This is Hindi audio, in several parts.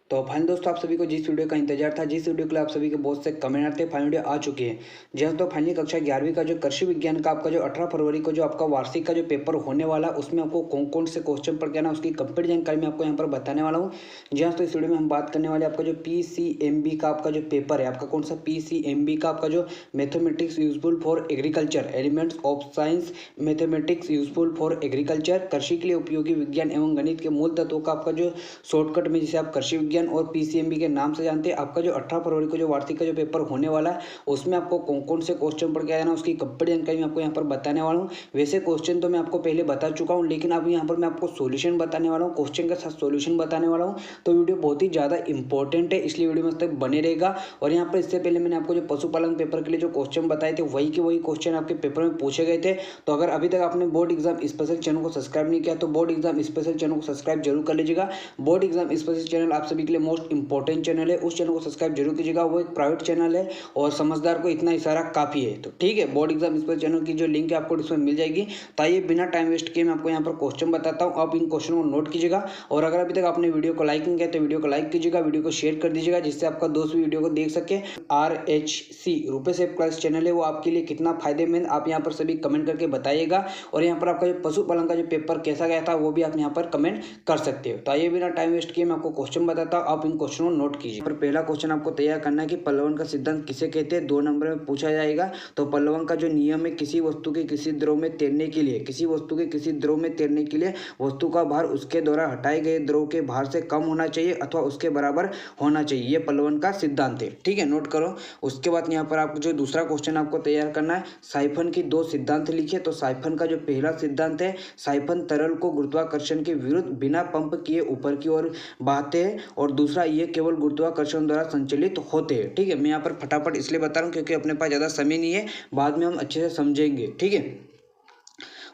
तो फाइनल दोस्तों, आप सभी को जिस वीडियो का इंतजार था, जिस वीडियो के लिए आप सभी के बहुत से कमेंट आते हैं, फाइनल वीडियो आ चुकी है। जी हाँ, तो फाइनली कक्षा 11वीं का जो कृषि विज्ञान का आपका जो 18 फरवरी को जो आपका वार्षिक का जो पेपर होने वाला, उसमें आपको कौन कौन से क्वेश्चन पढ़ के आना, उसकी कंप्लीट जानकारी मैं आपको यहाँ पर बताने वाला हूँ। जी हाँ, तो इस वीडियो में हम बात करने वाले आपका जो PCMB का आपका जो पेपर है, आपका कौन सा PCMB का आपका जो mathematics useful for agriculture, elements of science mathematics useful for agriculture, कृषि के लिए उपयोगी विज्ञान एवं गणित के मूल तत्वों का आपका जो शॉर्टकट में जिसे आप कृषि विज्ञान और PCMB के नाम से जानते हैं, आपका जो 18 फरवरी को जो वार्षिक का जो पेपर होने वाला है, उसमें आपको कौन कौन से क्वेश्चन पढ़ के आना, उसकी कंप्लीट जानकारी मैं आपको यहाँ पर बताने वाला हूँ। वैसे क्वेश्चन तो मैं आपको पहले बता चुका हूँ, लेकिन अब यहाँ पर मैं आपको सोल्यूशन बताने वाला हूँ, क्वेश्चन के साथ सोल्यूशन बताने वाला हूँ। तो वीडियो बहुत ही ज़्यादा इंपॉर्टेंट है, इसलिए वीडियो में तक बने रहेगा। और यहाँ पर इससे पहले मैंने आपको जो पशुपालन पेपर के लिए जो क्वेश्चन बताए थे, वही के वही क्वेश्चन आपके पेपर में पूछे गए थे। तो अगर अभी तक आपने बोर्ड एग्जाम स्पेशल चैनल को सब्सक्राइब नहीं किया, तो बोर्ड एग्जाम स्पेशल चैनल को सब्सक्राइब जरूर कर लीजिएगा। बोर्ड एग्जाम स्पेशल चैनल आप सभी के लिए मोस्ट इंपॉर्टेंट चैनल है, उस चैनल को सब्सक्राइब जरूर कीजिएगा। वो एक प्राइवेट चैनल है और समझदार को इतना इशारा काफ़ी है। तो ठीक है, बोर्ड एग्जाम स्पेशल चैनल की जो लिंक है आपको इसमें मिल जाएगी। तो आइए बिना टाइम वेस्ट किए मैं आपको यहाँ पर क्वेश्चन बताता हूँ, आप इन क्वेश्चन को नोट कीजिएगा। और अगर अभी तक आपने वीडियो को लाइक नहीं किया तो वीडियो को लाइक कीजिएगा, वीडियो को शेयर कर दीजिएगा, जिससे आपका दोस्त भी वीडियो को देख सके। RHC रुपए सेव क्लास चैनल है, वो आपके लिए कितना फायदेमंद, आप यहाँ पर सभी कमेंट करके बताइएगा। और यहाँ पर आपका जो पशुपालन का जो पेपर कैसा गया था, वो भी आप यहाँ पर कमेंट कर सकते हो। तो आइए बिना टाइम वेस्ट किए मैं आपको क्वेश्चन बताता हूँ, आप इन क्वेश्चन को नोट कीजिए। पर पहला क्वेश्चन आपको तैयार करना है कि पल्लवन का सिद्धांत किसे कहते हैं, 2 नंबर में पूछा जाएगा। तो पल्लवन का जो नियम है, किसी वस्तु के किसी द्रव में तैरने के लिए, किसी वस्तु के किसी द्रव में तैरने के लिए वस्तु का भार उसके द्वारा हटाए गए द्रव के भार से कम होना चाहिए अथवा उसके बराबर होना चाहिए, ये पल्लवन का सिद्धांत है। ठीक है, नोट करो। उसके बाद यहाँ पर आपको जो दूसरा क्वेश्चन आपको तैयार करना है, साइफन की 2 सिद्धांत लिखिए। तो साइफन का जो पहला सिद्धांत है, साइफन तरल को गुरुत्वाकर्षण के विरुद्ध बिना पंप किए ऊपर की ओर बहाते हैं, और दूसरा ये केवल गुरुत्वाकर्षण द्वारा संचालित होते हैं। ठीक है, मैं यहाँ पर फटाफट इसलिए बता रहा हूँ क्योंकि अपने पास ज़्यादा समय नहीं है, बाद में हम अच्छे से समझेंगे। ठीक है,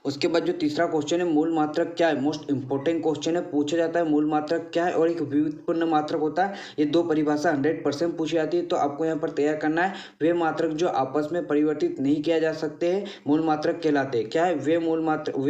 उसके बाद जो तीसरा क्वेश्चन है, मूल मात्रक क्या है, मोस्ट इंपॉर्टेंट क्वेश्चन है, पूछा जाता है मूल मात्रक क्या है और एक व्युत्पन्न मात्रक होता है। ये 2 परिभाषा 100% पूछी जाती है। तो आपको यहाँ पर तैयार करना है, वे मात्रक जो आपस में परिवर्तित नहीं किया जा सकते हैं मूल मात्रक कहलाते हैं। क्या है, वे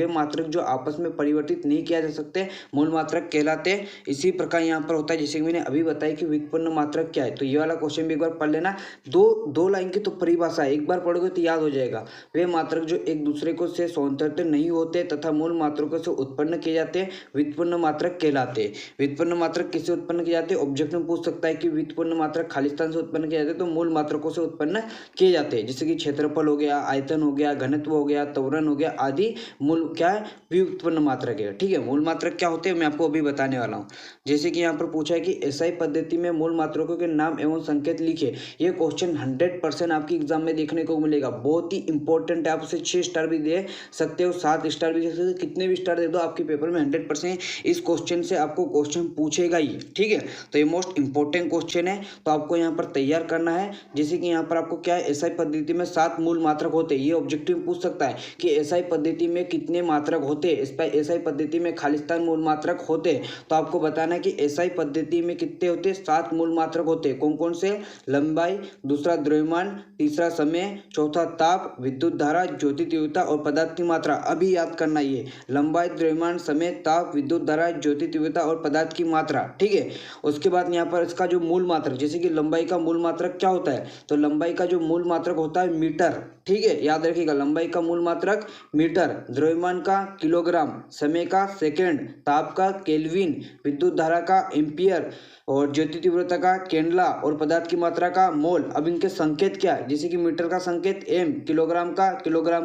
मात्रक जो आपस में परिवर्तित नहीं किया जा सकते मूल मात्रक कहलाते हैं। इसी प्रकार यहाँ पर होता है, जैसे कि मैंने अभी बताया कि व्युत्पन्न मात्रक क्या है। तो ये वाला क्वेश्चन भी एक बार पढ़ लेना, दो लाइन की तो परिभाषा है, एक बार पढ़ोगे तो याद हो जाएगा। वे मात्रक जो एक दूसरे को से स्वतंत्र नहीं होते तथा मूल मात्रकों से उत्पन्न किए जाते हैं, व्युत्पन्न मात्रक कहलाते हैं। व्युत्पन्न मात्रक किससे उत्पन्न किए जाते हैं, ऑब्जेक्ट में पूछ सकता है कि व्युत्पन्न मात्रक खाली स्थान से उत्पन्न किए जाते हैं, तो मूल मात्रकों से उत्पन्न किए जाते हैं। जैसे कि क्षेत्रफल हो गया, आयतन हो गया, घनत्व हो गया, त्वरण हो गया आदि मूल क्या है, व्युत्पन्न मात्रक है। ठीक है, मूल मात्रक क्या होते हैं मैं आपको अभी बताने वाला हूँ। जैसे कि यहाँ पर पूछा है कि SI पद्धति में मूल मात्रकों के नाम एवं संकेत लिखे। ये क्वेश्चन 100% आपकी एग्जाम में देखने को मिलेगा, बहुत ही इंपॉर्टेंट है। आप उसे 6 स्टार भी दे सकते हो, 7 स्टार भी दे सकते हो, कितने भी स्टार दे दो, आपके पेपर में 100% इस क्वेश्चन से आपको क्वेश्चन पूछेगा ही। ठीक है, तो ये मोस्ट इंपॉर्टेंट क्वेश्चन है, तो आपको यहाँ पर तैयार करना है। जैसे कि यहाँ पर आपको क्या है, SI पद्धति में 7 मूल मात्रक होते हैं। ये ऑब्जेक्टिव पूछ सकता है कि SI पद्धति में कितने मात्रक होते हैं, SI पद्धति में खालिस्तान मूल मात्रक होते हैं। तो आपको बताना है कि SI पद्धति में कितने होते हैं, 7 मूल मात्रक होते हैं। कौन कौन से, लंबाई, दूसरा द्रव्यमान, तीसरा समय, चौथा ताप, विद्युत धारा, ज्योति तीव्रता और पदार्थ की मात्रा। अभी याद करना, ये लंबाई, द्रव्यमान, समय, ताप, विद्युत धारा, ज्योति तीव्रता और पदार्थ की मात्रा। ठीक है, उसके बाद यहाँ पर इसका जो मूल मात्रक, जैसे कि लंबाई का मूल मात्रक क्या होता है, तो लंबाई का जो मूल मात्रक होता है मीटर। ठीक है, याद रखिएगा, लंबाई का मूल मात्रक मीटर, द्रव्यमान का किलोग्राम, समय का सेकेंड, ताप का केल्विन, विद्युत धारा का एम्पियर और ज्योति तीव्रता का कैंडला और पदार्थ की मात्रा का मोल। अब इनके संकेत क्या है, जैसे कि मीटर का संकेत M, किलोग्राम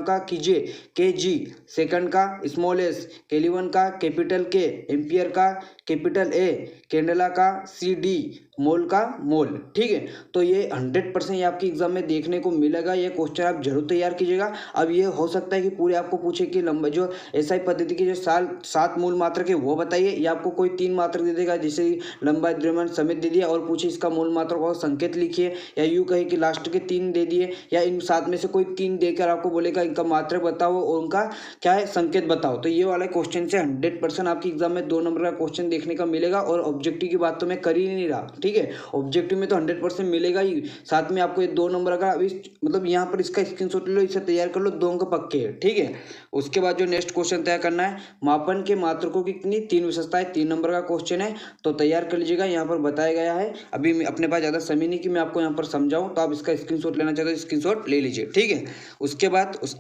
का KG, KG, सेकंड का स्मॉल s, केल्विन का कैपिटल K, एम्पियर का कैपिटल A, कैंडला का CD, मोल का मोल। ठीक है, तो ये 100% ये आपकी एग्जाम में देखने को मिलेगा, ये क्वेश्चन आप जरूर तैयार कीजिएगा। अब ये हो सकता है कि पूरे आपको पूछे कि लंबा जो SI पद्धति की जो 7 मूल मात्रक है वो बताइए, या आपको कोई 3 मात्रक दे देगा, जैसे लंबाई, द्रव्यमान, समय दे दिया और पूछे इसका मूल मात्रक और संकेत लिखिए, या यूँ कहे कि लास्ट के 3 दे दिए, या इन 7 में से कोई 3 देकर आपको बोलेगा इनका मात्रक बताओ और उनका क्या है संकेत बताओ। तो ये वाला क्वेश्चन से 100% आपकी एग्जाम में 2 नंबर का क्वेश्चन देखने का मिलेगा। और ऑब्जेक्टिव की बात तो मैं कर ही नहीं रहा, ठीक है, ऑब्जेक्टिव में तो 100% मिलेगा ही, साथ में आपको ये 2 नंबर का अभी मतलब यहाँ पर इसका स्क्रीनशॉट ले लो, इसे तैयार कर लो, 2 अंक पक्के है, ठीक है। उसके बाद जो नेक्स्ट क्वेश्चन तय करना है, मापन के मात्रकों की कितनी 3 विशेषताएं, 3 नंबर का क्वेश्चन है, तो तैयार कर लीजिएगा। यहाँ पर बताया गया है, अभी अपने पास ज़्यादा समय नहीं कि मैं आपको यहाँ पर समझाऊं, तो आप इसका स्क्रीनशॉट लेना चाहते हो स्क्रीनशॉट ले लीजिए, ठीक है। उसके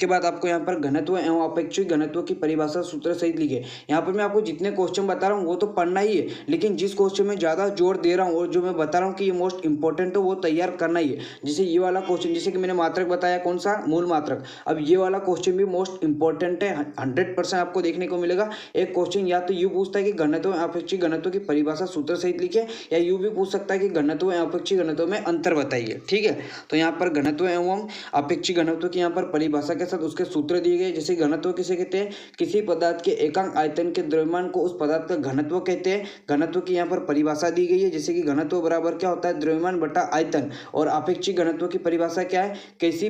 बाद आपको यहाँ पर घनत्व एवं अपेक्षित घनत्व की परिभाषा सूत्र सहित लिखे। यहाँ पर मैं आपको जितने क्वेश्चन बता रहा हूँ वो तो पढ़ना ही है, लेकिन जिस क्वेश्चन में ज़्यादा जोर दे रहा हूँ और जो मैं बता रहा हूँ कि ये मोस्ट इंपॉर्टेंट है वो तैयार करना ही है। जैसे ये वाला क्वेश्चन, जैसे कि मैंने मात्रक बताया, कौन सा, मूल मात्रक। अब ये वाला क्वेश्चन भी मोस्ट इंपॉर्टेंट है, 100% आपको देखने को मिलेगा। एक क्वेश्चन या तो यूँ पूछता है कि घनत्व एवं अपेक्षित घनत्व की परिभाषा सूत्र सहित लिखे, या यूँ भी पूछ सकता है कि घनत्व एवं अपेक्षित घनत्व में अंतर बताइए, ठीक है। तो यहाँ पर घनत्व एवं अपेक्षित घनत्व की यहाँ पर परिभाषा के साथ उसके सूत्र दिए गए। जैसे घनत्व किसे कहते हैं, किसी पदार्थ के एकांक आयतन के द्रव्यमान को उस पदार्थ का घनत्व कहते हैं। घनत्व की यहाँ पर परिभाषा दी गई है, जैसे कि घनत्व बराबर क्या होता है, द्रव्यमान बटा आयतन। और अपेक्षित घनत्व की परिभाषा क्या है, किसी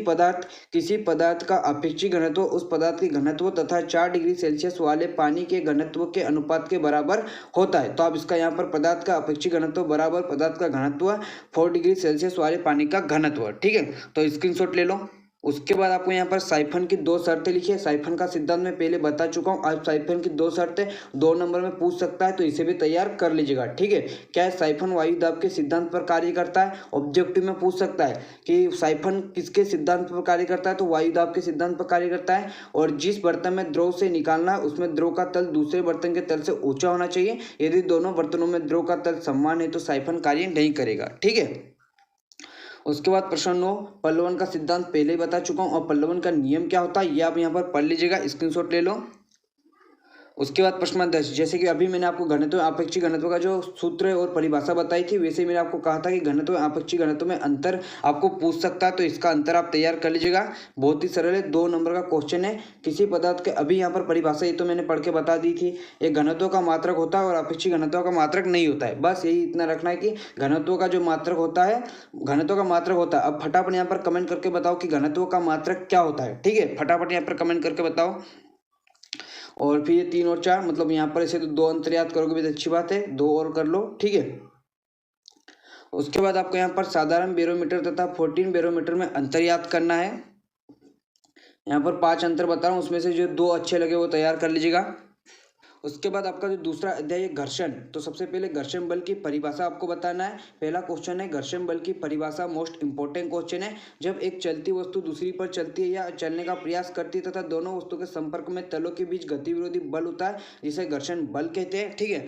पदार्थ का अपेक्षित घनत्व उस पदार्थ के घनत्व तथा 4 डिग्री सेल्सियस वाले पानी के घनत्व के अनुपात के बराबर होता है। तो आप इसका यहाँ पर पदार्थ का अपेक्षित घनत्व बराबर पदार्थ का घनत्व 4 डिग्री सेल्सियस वाले पानी का घनत्व, ठीक है। तो स्क्रीनशॉट ले लो। उसके बाद आपको यहाँ पर साइफन की 2 शर्तें लिखिए। साइफन का सिद्धांत मैं पहले बता चुका हूँ, आज साइफन की 2 शर्तें 2 नंबर में पूछ सकता है, तो इसे भी तैयार कर लीजिएगा, ठीक है। क्या है, साइफन वायु दाब के सिद्धांत पर कार्य करता है। ऑब्जेक्टिव में पूछ सकता है कि साइफन किसके सिद्धांत पर कार्य करता है, तो वायु दाब के सिद्धांत पर कार्य करता है। और जिस बर्तन में द्रव से निकालना है उसमें द्रव का तल दूसरे बर्तन के तल से ऊंचा होना चाहिए। यदि दोनों बर्तनों में द्रव का तल समान है तो साइफन कार्य नहीं करेगा, ठीक है। उसके बाद प्रश्न 9, पल्लवन का सिद्धांत पहले ही बता चुका हूं, और पल्लवन का नियम क्या होता है ये आप यहां पर पढ़ लीजिएगा, स्क्रीनशॉट ले लो। उसके बाद प्रश्न 10, जैसे कि अभी मैंने आपको घनत्व अपेक्षित घनत्व का जो सूत्र और परिभाषा बताई थी, वैसे मैंने आपको कहा था कि घनत्व अपेक्षित घनत्व में अंतर आपको पूछ सकता है, तो इसका अंतर आप तैयार कर लीजिएगा। बहुत ही सरल है, 2 नंबर का क्वेश्चन है। किसी पदार्थ के, अभी यहाँ पर परिभाषा ये तो मैंने पढ़ के बता दी थी, एक घनत्व का मात्रक होता है और अपेक्षित घनत्व का मात्रक नहीं होता है। बस यही इतना रखना है कि घनत्व का जो मात्रक होता है, घनत्व का मात्रक होता है। अब फटाफट यहाँ पर कमेंट करके बताओ कि घनत्व का मात्रक क्या होता है, ठीक है, फटाफट यहाँ पर कमेंट करके बताओ। और फिर ये 3 और 4, मतलब यहाँ पर ऐसे तो 2 अंतर याद करोगे भी तो अच्छी बात है, 2 और कर लो, ठीक है। उसके बाद आपको यहाँ पर साधारण बैरोमीटर तथा 14 बैरोमीटर में अंतर याद करना है। यहाँ पर 5 अंतर बता रहा हूँ, उसमें से जो 2 अच्छे लगे वो तैयार कर लीजिएगा। उसके बाद आपका जो दूसरा अध्याय है घर्षण, तो सबसे पहले घर्षण बल की परिभाषा आपको बताना है। पहला क्वेश्चन है घर्षण बल की परिभाषा, मोस्ट इंपॉर्टेंट क्वेश्चन है। जब एक चलती वस्तु दूसरी पर चलती है या चलने का प्रयास करती है तथा दोनों वस्तु के संपर्क में तलों के बीच गति विरोधी बल होता है, जिसे घर्षण बल कहते हैं, ठीक है।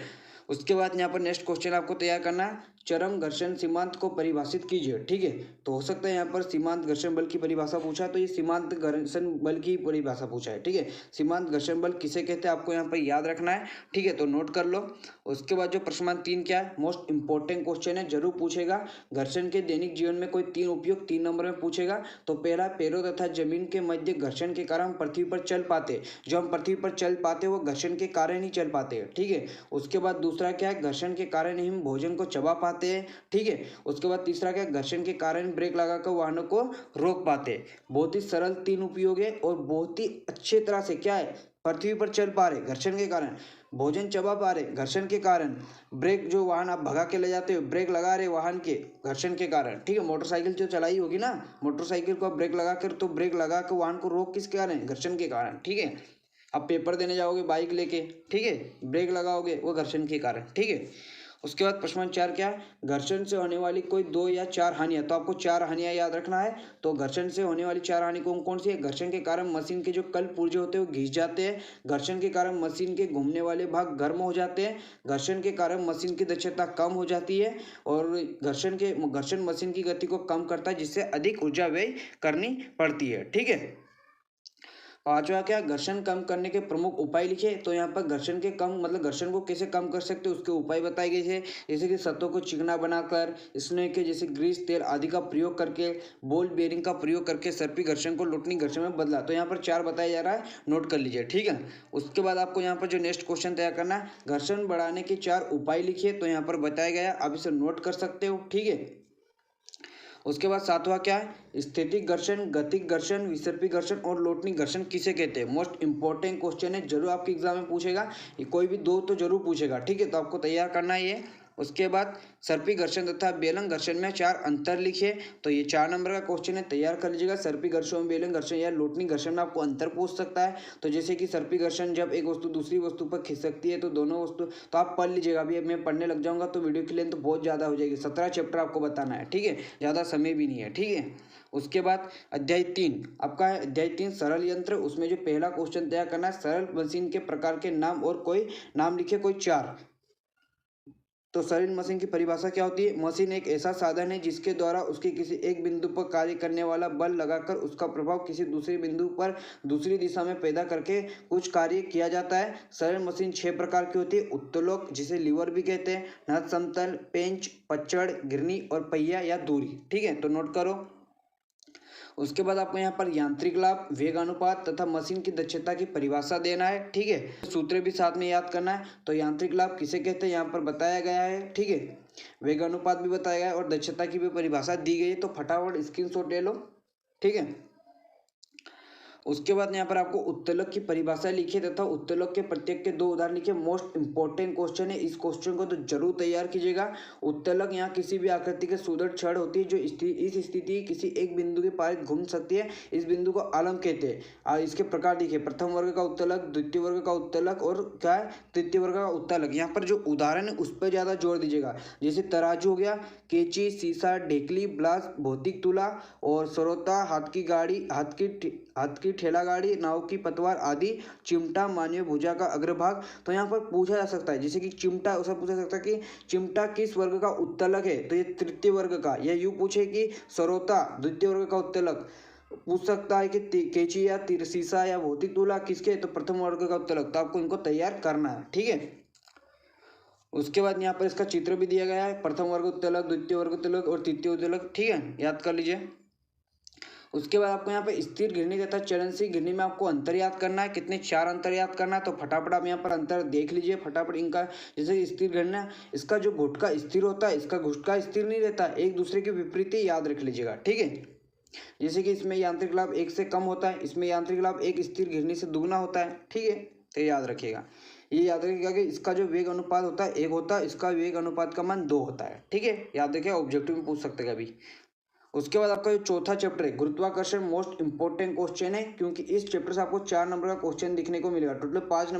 उसके बाद यहाँ पर नेक्स्ट क्वेश्चन आपको तैयार करना है, चरम घर्षण सीमांत को परिभाषित कीजिए, ठीक है। तो हो सकता है यहाँ पर सीमांत घर्षण बल की परिभाषा पूछा है, तो ये सीमांत घर्षण बल की परिभाषा पूछा है, ठीक है। सीमांत घर्षण बल किसे कहते हैं आपको यहाँ पर याद रखना है, ठीक है, तो नोट कर लो। उसके बाद जो प्रश्न 3 क्या है, मोस्ट इंपॉर्टेंट क्वेश्चन है, जरूर पूछेगा। घर्षण के दैनिक जीवन में कोई 3 उपयोग 3 नंबर में पूछेगा। तो पहला, पैरों तथा जमीन के मध्य घर्षण के कारण हम पृथ्वी पर चल पाते, जो हम पृथ्वी पर चल पाते वो घर्षण के कारण ही चल पाते, ठीक है। उसके बाद दूसरा क्या है, घर्षण के कारण ही हम भोजन को चबा पाते हैं, ठीक है। उसके बाद तीसरा क्या, घर्षण के कारण ब्रेक लगाकर वाहनों को रोक पाते हैं। बहुत ही सरल 3 उपयोग है और बहुत ही अच्छे तरह से क्या है, पृथ्वी पर चल पा रहे घर्षण के कारण, भोजन चबा पा रहे घर्षण के कारण, ब्रेक जो वाहन आप भगा के ले जाते हो ब्रेक लगा रहे वाहन के घर्षण के कारण, ठीक है। मोटरसाइकिल जो चलाई होगी ना, मोटरसाइकिल को आप ब्रेक लगा कर, तो ब्रेक लगा कर वाहन को रोक किसके कारण, घर्षण के कारण, ठीक है। आप पेपर देने जाओगे बाइक लेके, ठीक है, ब्रेक लगाओगे वो घर्षण के कारण, ठीक है। उसके बाद प्रश्न 4 क्या है, घर्षण से होने वाली कोई 2 या 4 हानियां, तो आपको 4 हानियां याद रखना है। तो घर्षण से होने वाली 4 हानि कौन कौन सी है, घर्षण के कारण मशीन के जो कल पुर्जे होते हैं वो घिस जाते हैं, घर्षण के कारण मशीन के घूमने वाले भाग गर्म हो जाते हैं, घर्षण के कारण मशीन की दक्षता कम हो जाती है, और घर्षण मशीन की गति को कम करता है, जिससे अधिक ऊर्जा व्यय करनी पड़ती है, ठीक है। पांचवा क्या, घर्षण कम करने के प्रमुख उपाय लिखे। तो यहाँ पर घर्षण के कम मतलब घर्षण को कैसे कम कर सकते हैं उसके उपाय बताए गए थे, जैसे कि सतहों को चिकना बनाकर, स्नेह के जैसे ग्रीस तेल आदि का प्रयोग करके, बॉल बेरिंग का प्रयोग करके सर्पी घर्षण को लुटनी घर्षण में बदला। तो यहाँ पर 4 बताया जा रहा है, नोट कर लीजिए, ठीक है। उसके बाद आपको यहाँ पर जो नेक्स्ट क्वेश्चन तैयार करना है, घर्षण बढ़ाने के 4 उपाय लिखिए। तो यहाँ पर बताया गया, आप इसे नोट कर सकते हो, ठीक है। उसके बाद सातवां क्या है, स्थितिक घर्षण, गतिक घर्षण, विसर्पी घर्षण और लोटनी घर्षण किसे कहते हैं। मोस्ट इंपॉर्टेंट क्वेश्चन है, जरूर आपके एग्जाम में पूछेगा, ये कोई भी दो तो जरूर पूछेगा, ठीक है, तो आपको तैयार करना है ये। उसके बाद सर्पी घर्षण तथा बेलन घर्षण में 4 अंतर लिखिए, तो ये 4 नंबर का क्वेश्चन है, तैयार कर लीजिएगा। सर्पी घर्षण, बेलन घर्षण या लोटनी घर्षण में आपको अंतर पूछ सकता है। तो जैसे कि सर्पी घर्षण, जब एक वस्तु दूसरी वस्तु पर खिसकती है तो दोनों वस्तु, तो आप पढ़ लीजिएगा, अभी मैं पढ़ने लग जाऊंगा तो वीडियो की लेंथ तो बहुत ज़्यादा हो जाएगी। 17 चैप्टर आपको बताना है, ठीक है, ज़्यादा समय भी नहीं है, ठीक है। उसके बाद अध्याय 3 आपका है, अध्याय 3 सरल यंत्र। उसमें जो पहला क्वेश्चन तैयार करना है, सरल मशीन के प्रकार के नाम और कोई नाम लिखिए, कोई 4। तो सरल मशीन की परिभाषा क्या होती है। मशीन एक ऐसा साधन है जिसके द्वारा उसके किसी एक बिंदु पर कार्य करने वाला बल लगाकर उसका प्रभाव किसी दूसरे बिंदु पर दूसरी दिशा में पैदा करके कुछ कार्य किया जाता है। सरल मशीन 6 प्रकार की होती है। उत्तोलक, जिसे लीवर भी कहते हैं, नत समतल, पेंच, पचड़, गिरनी और पहिया या दूरी, ठीक है, तो नोट करो। उसके बाद आपको यहाँ पर यांत्रिक लाभ, वेग अनुपात तथा मशीन की दक्षता की परिभाषा देना है, ठीक है, सूत्र भी साथ में याद करना है। तो यांत्रिक लाभ किसे कहते हैं यहाँ पर बताया गया है, ठीक है, वेग अनुपात भी बताया गया है और दक्षता की भी परिभाषा दी गई है, तो फटाफट स्क्रीनशॉट ले लो, ठीक है। उसके बाद यहाँ पर आपको उत्तोलक की परिभाषा लिखिए तथा उत्तोलक के प्रत्येक के 2 उदाहरण लिखिए। मोस्ट इंपॉर्टेंट क्वेश्चन है, इस क्वेश्चन को तो जरूर तैयार कीजिएगा। उत्तोलक यहाँ किसी भी आकृति के सुदृढ़ छड़ होती है जो इस स्थिति किसी एक बिंदु के पार घूम सकती है, इस बिंदु को आलम कहते हैं। और इसके प्रकार लिखिए, प्रथम वर्ग का उत्तोलक, द्वितीय वर्ग का उत्तोलक और क्या है, तृतीय वर्ग का उत्तोलक। यहाँ पर जो उदाहरण है उस पर ज़्यादा जोर दीजिएगा, जैसे तराजू हो गया, कैंची, सीसा, ढेकली, ब्लास, भौतिक तुला और सरोता, हाथ की ठेला गाड़ी, नाव की पतवार आदि, चिमटा, मानवीय भुजा का अग्रभाग। तो यहाँ पर पूछा जा सकता है, जैसे कि चिमटा, उसे पूछा जा सकता है कि चिमटा किस वर्ग का उत्तोलक है, तो ये तृतीय वर्ग का। या यूँ पूछे कि सरोता द्वितीय वर्ग का उत्तोलक, पूछ सकता है कि कैंची या सीसा या भौतिक तुला किसके, तो प्रथम वर्ग का उत्तोलक। तो आपको इनको तैयार करना है, ठीक है। उसके बाद यहाँ पर इसका चित्र भी दिया गया है, प्रथम वर्ग उत्तोलक, द्वितीय वर्ग उत्तोलक और तृतीय उत्तोलक, ठीक है, याद कर लीजिए। उसके बाद आपको यहाँ पे स्थिर घिरनी तथा चलनशील घिरनी में आपको अंतर याद करना है, कितने 4 अंतर याद करना है, तो फटाफट आप यहाँ पर अंतर देख लीजिए फटाफट इनका। जैसे स्थिर घिरना, इसका जो घुटका स्थिर होता है, इसका घुटका स्थिर नहीं रहता, एक दूसरे के विपरीत ही याद रख लीजिएगा, ठीक है। जैसे कि इसमें यांत्रिक लाभ 1 से कम होता है, इसमें यांत्रिक लाभ 1 स्थिर घिरनी से दुगना होता है, ठीक है, तो याद रखिएगा। ये याद रखिएगा कि इसका जो वेग अनुपात होता है 1 होता है, इसका वेग अनुपात का मान 2 होता है, ठीक है, याद रखिए, ऑब्जेक्टिव में पूछ सकते हैं कभी। उसके बाद आपका जो चौथा चैप्टर है गुरुत्वाकर्षण, मोस्ट इंपॉर्टेंट क्वेश्चन है, क्योंकि इस चैप्टर से आपको 4 नंबर का क्वेश्चन दिखने को मिलेगा। टोटल 5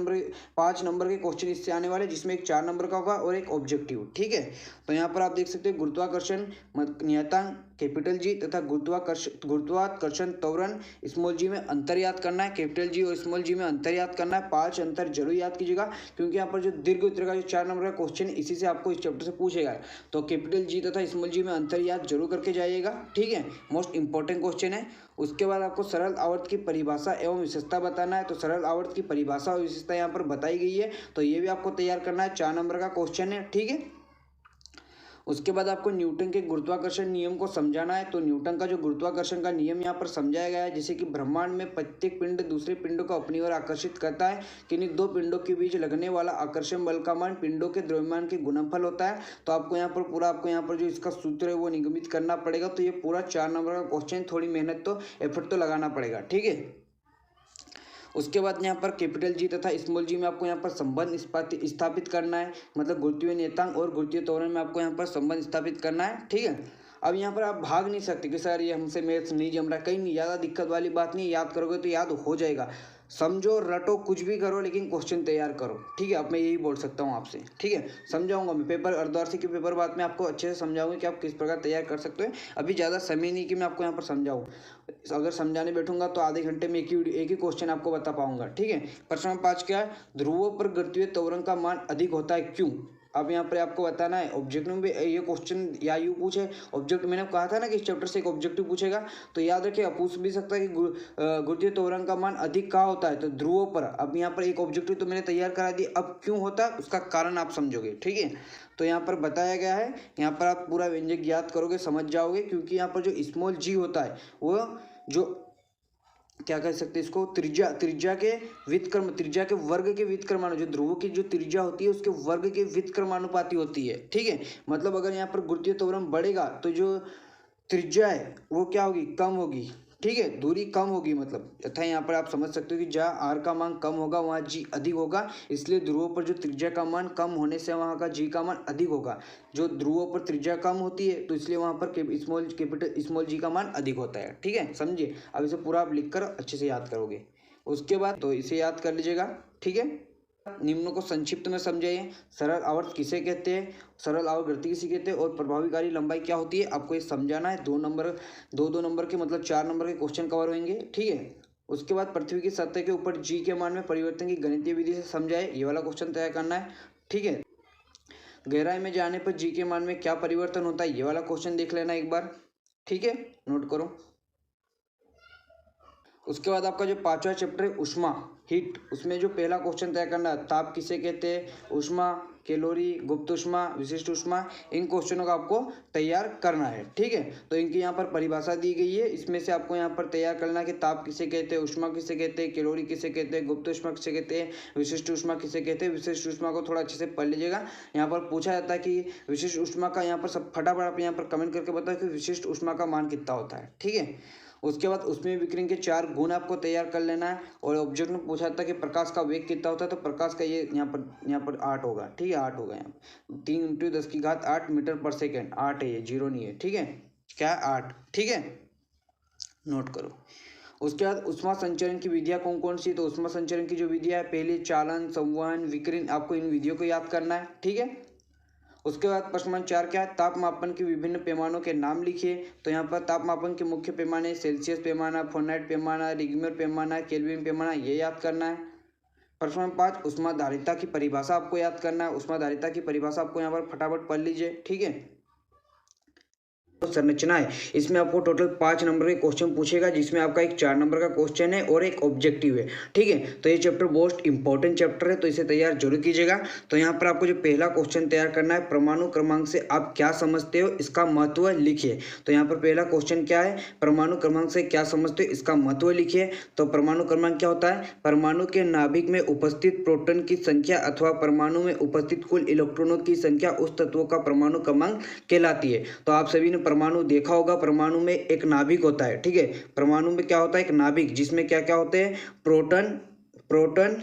नंबर के क्वेश्चन इससे आने वाले, जिसमें एक 4 नंबर का होगा और एक ऑब्जेक्टिव, ठीक है। तो यहाँ पर आप देख सकते हैं गुरुत्वाकर्षण नियतांक कैपिटल जी तथा गुरुत्वाकर्षण त्वरण स्मॉल जी में अंतर याद करना है, कैपिटल जी और स्मॉल जी में अंतर याद करना है। 5 अंतर जरूर याद कीजिएगा, क्योंकि यहाँ पर जो दीर्घ उत्तर का जो 4 नंबर का क्वेश्चन है इसी से आपको इस चैप्टर से पूछेगा। तो कैपिटल जी तथा स्मॉल जी में अंतर याद जरूर करके जाइएगा, ठीक है, मोस्ट इंपॉर्टेंट क्वेश्चन है। उसके बाद आपको सरल आवर्त की परिभाषा एवं विशेषता बताना है, तो सरल आवर्त की परिभाषा और विशेषता यहाँ पर बताई गई है, तो ये भी आपको तैयार करना है, 4 नंबर का क्वेश्चन है, ठीक है। उसके बाद आपको न्यूटन के गुरुत्वाकर्षण नियम को समझाना है, तो न्यूटन का जो गुरुत्वाकर्षण का नियम यहाँ पर समझाया गया है, जैसे कि ब्रह्मांड में प्रत्येक पिंड दूसरे पिंडों को अपनी ओर आकर्षित करता है, किन्हीं 2 पिंडों के बीच लगने वाला आकर्षण बल का मान पिंडों के द्रव्यमान के गुणनफल होता है। तो आपको यहाँ पर पूरा जो इसका सूत्र है वो निगमित करना पड़ेगा। तो ये पूरा 4 नंबर का क्वेश्चन, थोड़ी मेहनत तो एफर्ट तो लगाना पड़ेगा, ठीक है। उसके बाद यहाँ पर कैपिटल जी तथा स्मॉल जी में आपको यहाँ पर संबंध स्थापित करना है, मतलब गुरुत्वीय नियतांक और गुरुत्वीय त्वरण में आपको यहाँ पर संबंध स्थापित करना है, ठीक है। अब यहाँ पर आप भाग नहीं सकते कि सर ये हमसे मैथ्स नहीं जम रहा, कहीं नहीं, ज़्यादा दिक्कत वाली बात नहीं, याद करोगे तो याद हो जाएगा। समझो रटो कुछ भी करो, लेकिन क्वेश्चन तैयार करो, ठीक है। अब मैं यही बोल सकता हूँ आपसे, ठीक है, समझाऊंगा मैं पेपर अर्धवार्षिक के पेपर बाद में आपको अच्छे से समझाऊंगा कि आप किस प्रकार तैयार कर सकते हैं। अभी ज़्यादा समय नहीं कि मैं आपको यहाँ पर समझाऊँ, अगर समझाने बैठूंगा तो आधे घंटे में एक ही क्वेश्चन आपको बता पाऊंगा, ठीक है। प्रश्न नंबर 5 क्या है, ध्रुवों पर गुरुत्वीय त्वरण का मान अधिक होता है क्यों। अब यहाँ पर आपको बताना है, ऑब्जेक्टिव में ये क्वेश्चन या यूँ पूछे, ऑब्जेक्ट मैंने कहा था ना कि इस चैप्टर से एक ऑब्जेक्टिव पूछेगा, तो याद रखिए, पूछ भी सकता है कि गुरुत्वीय त्वरण का मान अधिक कहाँ होता है, तो ध्रुवों पर। अब यहाँ पर एक ऑब्जेक्टिव तो मैंने तैयार करा दी, अब क्यों होता है उसका कारण आप समझोगे, ठीक है। तो यहाँ पर बताया गया है, यहाँ पर आप पूरा व्यंजक याद करोगे, समझ जाओगे, क्योंकि यहाँ पर जो स्मॉल जी होता है वो जो क्या कह सकते हैं इसको, त्रिज्या के व्युत्क्रम, त्रिज्या के वर्ग के व्युत्क्रमानु, जो ध्रुवों की जो त्रिज्या होती है उसके वर्ग के व्युत्क्रमानुपाती होती है, ठीक है। मतलब अगर यहाँ पर गुरुत्वीय त्वरण बढ़ेगा तो जो त्रिज्या है वो क्या होगी, कम होगी। ठीक है, दूरी कम होगी, मतलब तथा यहाँ पर आप समझ सकते हो कि जहाँ आर का मान कम होगा वहाँ जी अधिक होगा, इसलिए ध्रुवों पर जो त्रिज्या का मान कम होने से वहाँ का जी का मान अधिक होगा। जो ध्रुवों पर त्रिज्या कम होती है तो इसलिए वहाँ पर स्मॉल जी का मान अधिक होता है। ठीक है, समझिए। अब इसे पूरा आप लिख कर अच्छे से याद करोगे। उसके बाद तो इसे याद कर लीजिएगा। ठीक है, निम्नों को संक्षिप्त में समझाइए। सरल आवर्त किसे कहते हैं, सरल आवर्त गति किसे कहते हैं, और प्रभाविकारी लंबाई क्या होती है, आपको ये समझाना है। 2 नंबर के मतलब 4 नंबर के क्वेश्चन कवर होंगे। ठीक है, उसके बाद पृथ्वी की सतह के ऊपर जी के मान में परिवर्तन की गणितीय विधि से समझाए, ये वाला क्वेश्चन तैयार करना है। ठीक है, गहराई में जाने पर जी के मान में क्या परिवर्तन होता है, ये वाला क्वेश्चन देख लेना एक बार। ठीक है, नोट करो। उसके बाद आपका जो 5वां चैप्टर है ऊष्मा हीट, उसमें जो पहला क्वेश्चन तय करना है, ताप किसे कहते हैं, ऊष्मा, कैलोरी, गुप्त ऊष्मा, विशिष्ट ऊष्मा, इन क्वेश्चनों का आपको तैयार करना है। ठीक है, तो इनकी यहाँ पर परिभाषा दी गई है, इसमें से आपको यहाँ पर तैयार करना है कि ताप किसे कहते हैं, ऊष्मा किसे कहते हैं, कैलोरी किसे कहते हैं, गुप्त ऊष्मा किसे कहते हैं, विशिष्ट ऊष्मा किसे कहते हैं। विशिष्ट ऊष्मा को थोड़ा अच्छे से पढ़ लीजिएगा। यहाँ पर पूछा जाता है कि विशिष्ट ऊष्मा का यहाँ पर सब फटाफट आप यहाँ पर कमेंट करके बताओ कि विशिष्ट ऊष्मा का मान कितना होता है। ठीक है, उसके बाद उसमें विकिरण के 4 गुण आपको तैयार कर लेना है। और ऑब्जेक्ट में पूछा था कि प्रकाश का वेग कितना होता है, तो प्रकाश का ये यहाँ पर 8 होगा। ठीक है, 8 होगा। यहाँ 3 × 10⁸ मीटर पर सेकेंड, 8 है ये, 0 नहीं है। ठीक है, क्या 8। ठीक है, नोट करो। उसके बाद उष्मा संचरण की विधियाँ कौन कौन सी, तो उष्मा संचरण की जो विधियाँ है, पहली चालन, संवहन, विकिरण, आपको इन विधियों को याद करना है। ठीक है, उसके बाद प्रश्न नंबर 4 क्या है, ताप मापन के विभिन्न पैमानों के नाम लिखिए। तो यहाँ पर ताप मापन के मुख्य पैमाने सेल्सियस पैमाना, फ़ारेनहाइट पैमाना, रिगमर पैमाना, केल्विन पैमाना, ये याद करना है। प्रश्न नंबर 5 ऊष्माधारिता की परिभाषा आपको याद करना है। ऊष्माधारिता की परिभाषा आपको यहाँ पर फटाफट पढ़ लीजिए। ठीक है, संरचना है, इसमें आपको टोटल 5 नंबर के क्वेश्चन पूछेगा, जिसमें आपका एक 4 नंबर का क्वेश्चन है और एक ऑब्जेक्टिव है। ठीक है, तो ये चैप्टर मोस्ट इंपॉर्टेंट चैप्टर है, तो इसे तैयार जरूर कीजिएगा। तो यहाँ पर आपको जो पहला क्वेश्चन तैयार करना है, परमाणु क्रमांक से आप क्या समझते हो, इसका महत्व लिखिए। तो यहाँ पर पहला क्वेश्चन क्या है, परमाणु क्रमांक से क्या समझते हो, इसका महत्व लिखिए। तो परमाणु क्रमांक क्या होता है, परमाणु के नाभिक में उपस्थित प्रोटॉन की संख्या अथवा परमाणु में उपस्थित कुल इलेक्ट्रॉनों की संख्या उस तत्व का परमाणु क्रमांक कहलाती है। तो आप सभी ने परमाणु देखा होगा, परमाणु में एक नाभिक होता है। ठीक है, परमाणु में क्या होता है, एक नाभिक, जिसमें क्या क्या होते हैं, प्रोटॉन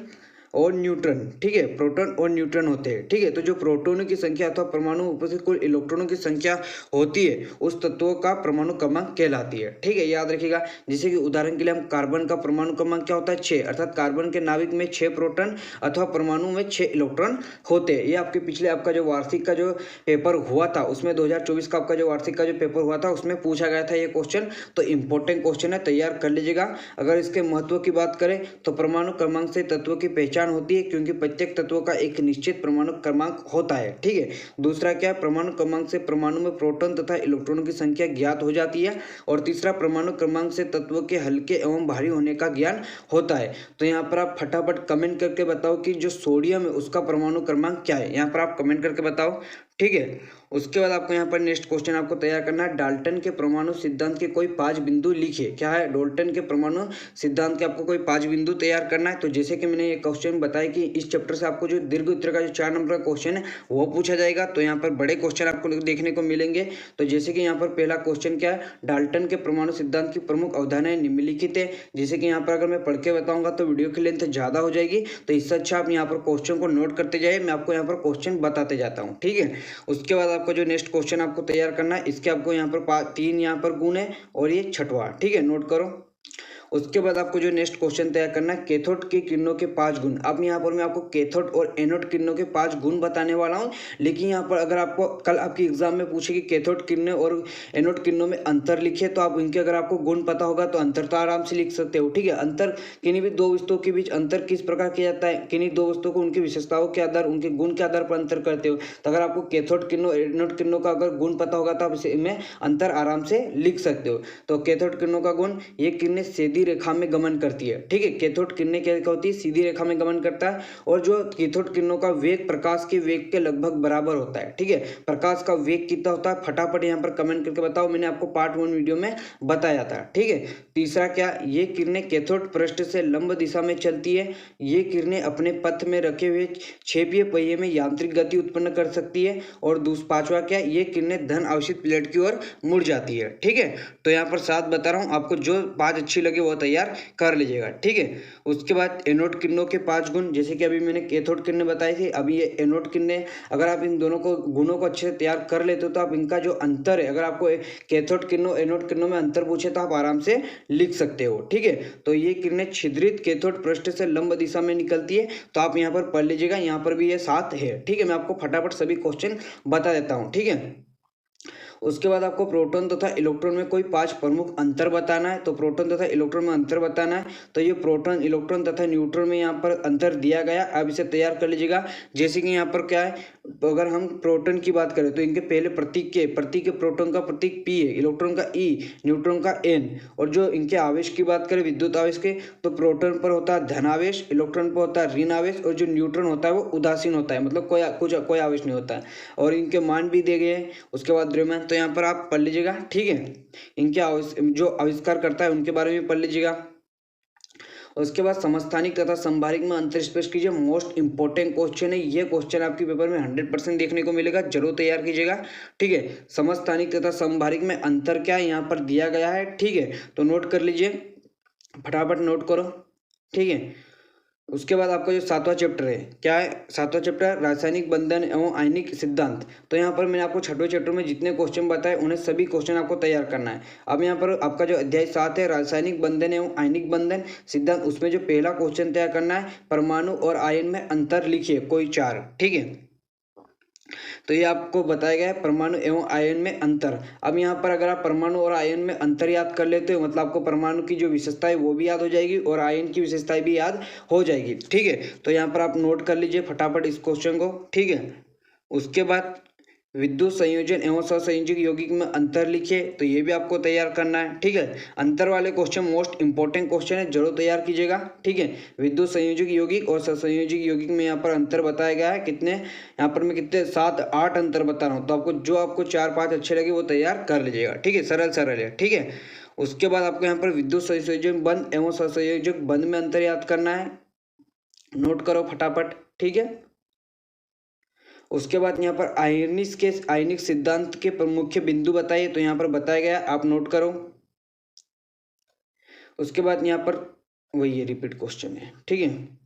और न्यूट्रॉन। ठीक है, प्रोटॉन और न्यूट्रॉन होते हैं। ठीक है, तो जो प्रोटॉनों की संख्या अथवा परमाणु में उपस्थित कुल इलेक्ट्रॉनों की संख्या होती है, उस तत्व का परमाणु क्रमांक कहलाती है। ठीक है, याद रखिएगा। जैसे कि उदाहरण के लिए हम कार्बन का परमाणु क्रमांक क्या होता है, 6, अर्थात कार्बन के नाभिक में 6 प्रोटॉन अथवा परमाणु में 6 इलेक्ट्रॉन होते हैं। ये आपके पिछले आपका जो वार्षिक का जो पेपर हुआ था, उसमें 2024 का आपका जो वार्षिक का जो पेपर हुआ था, उसमें पूछा गया था ये क्वेश्चन। तो इंपॉर्टेंट क्वेश्चन है, तैयार कर लीजिएगा। अगर इसके महत्व की बात करें तो परमाणु क्रमांक से तत्व की पहचान होती है, क्योंकि प्रत्येक तत्व का एक निश्चित परमाणु क्रमांक होता है। ठीक है, दूसरा क्या है, परमाणु क्रमांक से परमाणु में प्रोटॉन तथा इलेक्ट्रॉनों की संख्या ज्ञात हो जाती है। और तीसरा, परमाणु क्रमांक से तत्व के हल्के एवं भारी होने का ज्ञान होता है। तो यहाँ पर आप फटाफट कमेंट करके बताओ कि जो सोडियम है उसका परमाणु क्रमांक क्या है, यहाँ पर आप कमेंट करके बताओ। ठीक है, उसके बाद आपको यहाँ पर नेक्स्ट क्वेश्चन आपको तैयार करना है, डाल्टन के परमाणु सिद्धांत के कोई 5 बिंदु लिखिए। क्या है, डाल्टन के परमाणु सिद्धांत के आपको कोई 5 बिंदु तैयार करना है। तो जैसे कि मैंने ये क्वेश्चन बताया कि इस चैप्टर से आपको जो दीर्घ उत्तर का जो 4 नंबर का क्वेश्चन है वो पूछा जाएगा। तो यहाँ पर बड़े क्वेश्चन आपको देखने को मिलेंगे। तो जैसे कि यहाँ पर पहला क्वेश्चन क्या है, डाल्टन के परमाणु सिद्धांत की प्रमुख अवधारणाएं निम्नलिखित है। जैसे कि यहाँ पर अगर मैं पढ़ के बताऊंगा तो वीडियो की लेंथ ज़्यादा हो जाएगी, तो इससे अच्छा आप यहाँ पर क्वेश्चन को नोट करते जाइए, मैं आपको यहाँ पर क्वेश्चन बताते जाता हूँ। ठीक है, उसके बाद आपको जो नेक्स्ट क्वेश्चन आपको तैयार करना है, इसके आपको यहाँ पर 3 यहाँ पर गुण है और ये 6वां। ठीक है, नोट करो। उसके बाद आपको जो नेक्स्ट क्वेश्चन तैयार करना है, कैथोड की किरणों के 5 गुण। अब यहाँ पर मैं आपको कैथोड और एनोड किरणों के 5 गुण बताने वाला हूँ। लेकिन यहाँ पर अगर आपको कल आपकी एग्जाम में पूछे कि कैथोड किरणें और एनोड किरणों में अंतर लिखे, तो आप इनके अगर आपको गुण पता होगा तो अंतर तो आराम से लिख सकते हो। ठीक है, अंतर किन्हीं भी 2 वस्तुओं के बीच अंतर किस प्रकार किया जाता है, किन्हीं 2 वस्तुओं को उनकी विशेषताओं के आधार, उनके गुण के आधार पर अंतर करते हो। तो अगर आपको कैथोड किरणों एनोड किरणों का अगर गुण पता होगा तो आप इसमें अंतर आराम से लिख सकते हो। तो कैथोड किरणों का गुण, ये किरणें सीधी सीधी रेखा में गमन करती है। ठीक है, कैथोड किरणें क्या होती है, सीधी रेखा में गमन करता है और जो कैथोड किरणों का वेग प्रकाश के वेग के लगभग बराबर होता है। ठीक है, प्रकाश का वेग कितना होता है फटाफट यहाँ पर कमेंट करके बताओ, मैंने आपको पार्ट 1 वीडियो में बताया था। ठीक है, तीसरा क्या, ये किरणें कैथोड पृष्ठ से लंब दिशा में चलती है। ये किरणें अपने पथ में रखे हुए क्षेपीय पहिए में यांत्रिक गति उत्पन्न कर सकती है। और पांचवा क्या, ये किरणें धन आवेशित प्लेट की ओर मुड़ जाती है। ठीक है, तो यहाँ पर 7 बता रहा हूँ, आपको जो 5 अच्छी लगे वो तैयार कर लीजिएगा। ठीक है, उसके बाद एनोड किरणों के 5 गुण, जैसे कि अभी मैंने कैथोड किरणें बताई थी, अभी ये एनोड किरणें, अगर आप इन दोनों को गुणों को अच्छे से तैयार कर लेते हो तो आप इनका जो अंतर है, अगर आपको कैथोड किरणों एनोड किरणों में अंतर पूछे तो आप आराम से लिख सकते हो। ठीक है, तो ये किरणें छिद्रित कैथोड पृष्ठ से लंब दिशा में निकलती है, तो आप यहाँ पर पढ़ लीजिएगा, यहाँ पर भी ये 7 है। ठीक है, मैं आपको फटाफट सभी क्वेश्चन बता देता हूँ। ठीक है, उसके बाद आपको प्रोटॉन तथा इलेक्ट्रॉन में कोई 5 प्रमुख अंतर बताना है। तो प्रोटॉन तथा इलेक्ट्रॉन में अंतर बताना है, तो ये प्रोटॉन इलेक्ट्रॉन तथा न्यूट्रॉन में यहाँ पर अंतर दिया गया, अब इसे तैयार कर लीजिएगा। जैसे कि यहाँ पर क्या है, अगर हम प्रोटॉन की बात करें तो इनके पहले प्रतीक के प्रोटॉन का प्रतीक P है, इलेक्ट्रॉन का E, न्यूट्रॉन का N। और जो इनके आवेश की बात करें विद्युत आवेश के, तो प्रोटॉन पर होता है धन आवेश, इलेक्ट्रॉन पर होता है ऋण आवेश, और जो न्यूट्रॉन होता है वो उदासीन होता है, मतलब कोई आवेश नहीं होता है। और इनके मान भी दिए गए हैं। उसके बाद द्रव्यमान, तो यहाँ पर आप पढ़ लीजिएगा। ठीक है, इनके जो आविष्कार करता है उनके बारे में पढ़ लीजिएगा। उसके बाद समस्थानिक तथा संभारिक में अंतर स्पष्ट कीजिए, मोस्ट इंपॉर्टेंट क्वेश्चन है ये। क्वेश्चन आपके पेपर में 100% देखने को मिलेगा, जरूर तैयार कीजिएगा। ठीक है, समस्थानिक तथा संभारिक में अंतर क्या है यहाँ पर दिया गया है। ठीक है, तो नोट कर लीजिए, फटाफट नोट करो। ठीक है, उसके बाद आपका जो 7वां चैप्टर है, क्या है 7वां चैप्टर, रासायनिक बंधन एवं आयनिक सिद्धांत। तो यहाँ पर मैंने आपको 6वें चैप्टर में जितने क्वेश्चन बताए उन्हें सभी क्वेश्चन आपको तैयार करना है। अब यहाँ पर आपका जो अध्याय 7 है, रासायनिक बंधन एवं आयनिक बंधन सिद्धांत, उसमें जो पहला क्वेश्चन तैयार करना है, परमाणु और आयन में अंतर लिखिए कोई 4। ठीक है, तो ये आपको बताया गया है परमाणु एवं आयन में अंतर। अब यहाँ पर अगर आप परमाणु और आयन में अंतर याद कर लेते हो, मतलब आपको परमाणु की जो विशेषता है वो भी याद हो जाएगी और आयन की विशेषताएं भी याद हो जाएगी। ठीक है, तो यहाँ पर आप नोट कर लीजिए फटाफट इस क्वेश्चन को। ठीक है, उसके बाद विद्युत संयोजन एवं सहसंयोजक यौगिक में अंतर लिखिए, तो ये भी आपको तैयार करना है। ठीक है, अंतर वाले क्वेश्चन मोस्ट इंपॉर्टेंट क्वेश्चन है, जरूर तैयार कीजिएगा। ठीक है, विद्युत संयोजक यौगिक और सहसंयोजक यौगिक में यहाँ पर अंतर बताया गया है, कितने यहाँ पर मैं कितने 7-8 अंतर बता रहा हूँ, तो आपको 4-5 अच्छे लगे वो तैयार कर लीजिएगा। ठीक है, सरल है। ठीक है, उसके बाद आपको यहाँ पर विद्युत संयोजक बंध एवं सहसंयोजक बंध में अंतर याद करना है, नोट करो फटाफट। ठीक है, उसके बाद यहाँ पर आयनिक सिद्धांत के मुख्य बिंदु बताइए, तो यहाँ पर बताया गया, आप नोट करो। उसके बाद यहाँ पर वही ये रिपीट क्वेश्चन है। ठीक है,